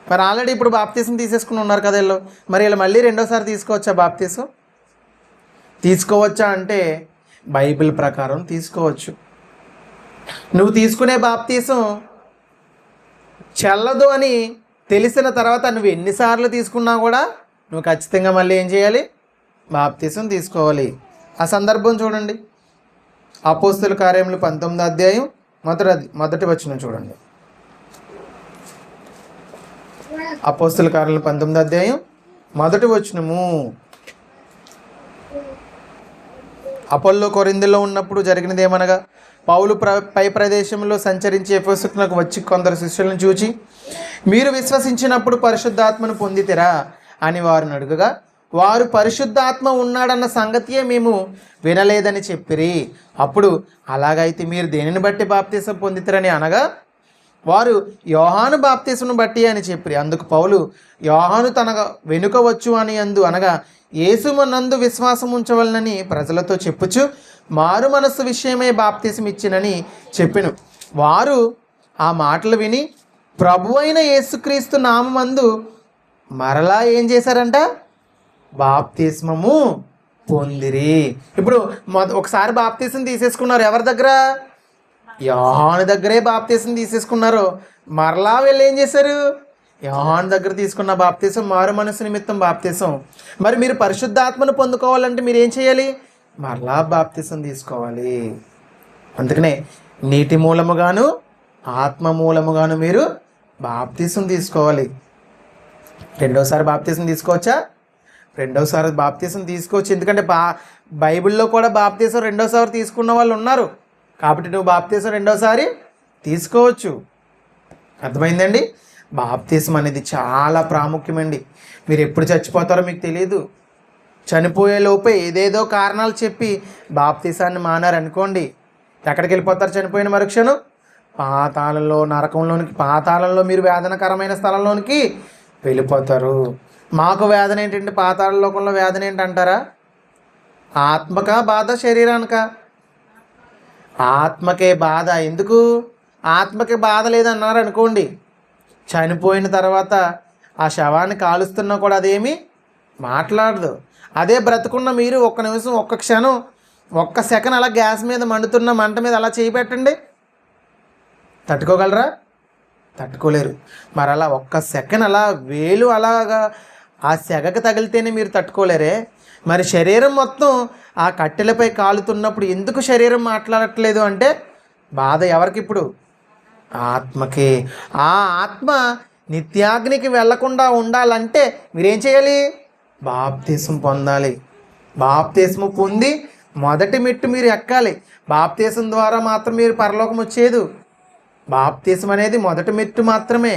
మరి ఆల్రెడీ ఇప్పుడు బాప్తీసం తీసేసుకుని ఉన్నారు కదా వీళ్ళు. మరి వీళ్ళు మళ్ళీ రెండోసారి తీసుకోవచ్చా బాప్తీసం? తీసుకోవచ్చా అంటే బైబిల్ ప్రకారం తీసుకోవచ్చు. నువ్వు తీసుకునే బాప్తీసం చెల్లదు అని తెలిసిన తర్వాత నువ్వు ఎన్నిసార్లు తీసుకున్నా కూడా నువ్వు ఖచ్చితంగా మళ్ళీ ఏం చేయాలి? బాప్తీసం తీసుకోవాలి. ఆ సందర్భం చూడండి. అపోస్తలుల కార్యములు 19వ అధ్యాయం మొదటి వచనం చూడండి. అపోస్తలుల కార్యములు 19వ అధ్యాయం మొదటి వచనము. అపోల్లో కొరింథీలో ఉన్నప్పుడు జరిగినది ఏమనగా, పౌలు పై ప్రదేశంలో సంచరించి ఎఫెసునకు వచ్చి కొందరు శిష్యులను చూచి, మీరు విశ్వసించినప్పుడు పరిశుద్ధాత్మను పొందితిరా అని వారిని అడుగగా, వారు పరిశుద్ధాత్మ ఉన్నాడన్న సంగతియే మేము వినలేదని చెప్పిరి. అప్పుడు అలాగైతే మీరు దేనిని బట్టి బాప్తీసం పొందితిరని అనగా, వారు యోహాను బాప్తిస్మను బట్టి అని చెప్పి, అందుకు పౌలు యోహాను తన వెనుక వచ్చు అని అనగా యేసునందు విశ్వాసం ఉంచవలనని ప్రజలతో చెప్పుచు మారు మనస్సు విషయమే బాప్తిసం ఇచ్చినని చెప్పెను. వారు ఆ మాటలు విని ప్రభు అయిన యేసుక్రీస్తు నామందు మరలా ఏం చేశారంట? బాప్తిస్మము పొందిరి. ఇప్పుడు ఒకసారి బాప్తిసం తీసేసుకున్నారు. ఎవరి దగ్గర? యోహాను దగ్గరే బాప్తిసం తీసేసుకున్నారు. మరలా వీళ్ళు ఏం చేశారు? యోహాను దగ్గర తీసుకున్న బాప్తిసం మారు మనసు నిమిత్తం బాప్తిసం. మరి మీరు పరిశుద్ధాత్మను పొందుకోవాలంటే మీరు ఏం చేయాలి? మరలా బాప్తిసం తీసుకోవాలి. అందుకనే నీటి మూలముగాను ఆత్మ మూలముగాను మీరు బాప్తిసం తీసుకోవాలి. రెండోసారి బాప్తిసం తీసుకోవచ్చా? రెండోసారి బాప్తిసం తీసుకోవచ్చు. ఎందుకంటే బైబిల్లో కూడా బాప్తిసం రెండోసారి తీసుకున్న వాళ్ళు ఉన్నారు. కాబట్టి నువ్వు బాప్తిసం రెండోసారి తీసుకోవచ్చు. అర్థమైందండి? బాప్తిసం అనేది చాలా ప్రాముఖ్యమండి. మీరు ఎప్పుడు చచ్చిపోతారో మీకు తెలియదు. చనిపోయే లోపే ఏదేదో కారణాలు చెప్పి బాప్తిసాన్ని మానారనుకోండి, ఎక్కడికి వెళ్ళిపోతారు? చనిపోయిన మరుక్షణం పాతాళంలో, నరకంలోనికి, పాతాళంలో మీరు వేదనకరమైన స్థలంలోనికి వెళ్ళిపోతారు. మాకు వేదన ఏంటంటే పాతాళ లోకంలో వేదన ఏంటంటారా? ఆత్మకా బాధ, శరీరానికా? ఆత్మకే బాధ. ఎందుకు? ఆత్మకే బాధ లేదన్నారు అనుకోండి, చనిపోయిన తర్వాత ఆ శవాన్ని కాలుస్తున్నా కూడా అదేమి మాట్లాడదు. అదే బ్రతుకున్న మీరు ఒక్క నిమిషం, ఒక్క క్షణం, ఒక్క సెకండ్ అలా గ్యాస్ మీద మండుతున్న మంట మీద అలా చేయి పెట్టండి, తట్టుకోగలరా? తట్టుకోలేరు. మరి అలా ఒక్క సెకండ్ అలా వేలు అలాగా ఆ సెగకు తగిలితేనే మీరు తట్టుకోలేరే, మరి శరీరం మొత్తం ఆ కట్టెలపై కాలుతున్నప్పుడు ఎందుకు శరీరం మాట్లాడట్లేదు అంటే బాధ ఎవరికి? ఇప్పుడు ఆత్మకి. ఆ ఆత్మ నిత్యాగ్నికి వెళ్లకుండా ఉండాలంటే మీరేం చేయాలి? బాప్తిసం పొందాలి. బాప్తిసం పొంది మొదటి మెట్టు మీరు ఎక్కాలి. బాప్తిసం ద్వారా మాత్రం మీరు పరలోకం వచ్చేది. బాప్తిసం అనేది మొదటి మెట్టు మాత్రమే.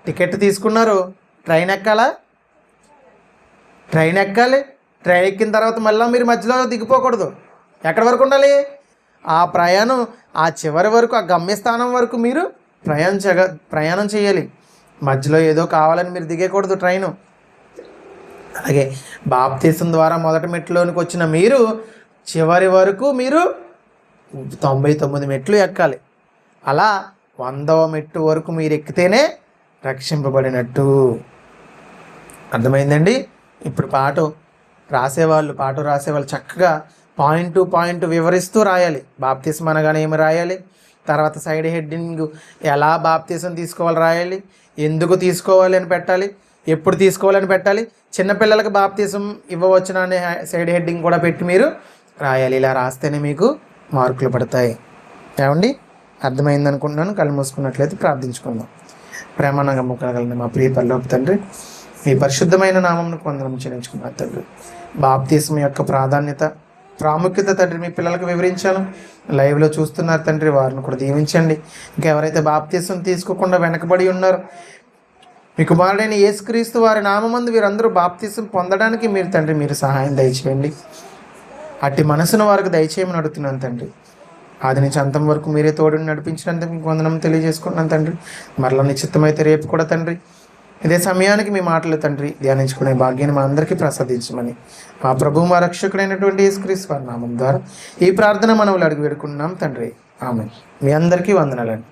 టికెట్ తీసుకున్నారు, ట్రైన్ ఎక్కాలా? ట్రైన్ ఎక్కాలి. ట్రైన్ ఎక్కిన తర్వాత మళ్ళీ మీరు మధ్యలో దిగిపోకూడదు. ఎక్కడి వరకు ఉండాలి? ఆ ప్రయాణం ఆ చివరి వరకు, ఆ గమ్యస్థానం వరకు మీరు ప్రయాణం చేయాలి. మధ్యలో ఏదో కావాలని మీరు దిగకూడదు ట్రైను. అలాగే బాప్తిసం ద్వారా మొదటి మెట్టులోనికి వచ్చిన మీరు చివరి వరకు మీరు 99 మెట్లు ఎక్కాలి. అలా 100వ మెట్టు వరకు మీరు ఎక్కితేనే రక్షింపబడినట్టు. అర్థమైందండి? ఇప్పుడు పాట రాసేవాళ్ళు చక్కగా పాయింట్ టు పాయింట్ వివరిస్తూ రాయాలి. బాప్తిసం అనగానే ఏమి రాయాలి, తర్వాత సైడ్ హెడ్డింగ్ ఎలా బాప్తిసం తీసుకోవాలి రాయాలి, ఎందుకు తీసుకోవాలి అని పెట్టాలి, ఎప్పుడు తీసుకోవాలని పెట్టాలి, చిన్నపిల్లలకు బాప్తిసం ఇవ్వవచ్చున అనే సైడ్ హెడ్డింగ్ కూడా పెట్టి మీరు రాయాలి. ఇలా రాస్తేనే మీకు మార్కులు పడతాయి. ఏమండి? అర్థమైంది అనుకుంటున్నాను. కళ్ళు మూసుకున్నట్లయితే ప్రార్థించుకుందాం. ప్రేమ నమ్మకగలను మా ప్రియ పరలోక తండ్రి, మీ పరిశుద్ధమైన నామమును వందనం చెల్లించుకున్నారు తండ్రి. బాప్తిసం యొక్క ప్రాముఖ్యత తండ్రి మీ పిల్లలకు వివరించాను. లైవ్లో చూస్తున్నారు తండ్రి, వారిని కూడా దీవించండి. ఇంకా ఎవరైతే బాప్తిసం తీసుకోకుండా వెనకబడి ఉన్నారో మీ కుమారుడైన యేసుక్రీస్తు వారి నామమందు వీరందరూ బాప్తిసం పొందడానికి మీరు తండ్రి మీరు సహాయం దయచేయండి. అట్టి మనసును వారికి దయచేయమని అడుగుతున్నాను తండ్రి. ఆది నుంచి అంతం వరకు మీరే తోడుని నడిపించినందుకు మీకు వందనం తెలియజేసుకుంటున్నాను తండ్రి. మరలా నిశ్చితమైతే రేపు కూడా తండ్రి ఇదే సమయానికి మీ మాటలు తండ్రి ధ్యానించుకునే భాగ్యాన్ని మా అందరికీ ప్రసాదించమని మా ప్రభువు మా రక్షకుడైనటువంటి యేసుక్రీస్తు వారి నామం ద్వారా ఈ ప్రార్థన మనవులు అడిగి వేడుకుంటున్నాం తండ్రి. ఆమేన్. మీ అందరికీ వందనాలండి.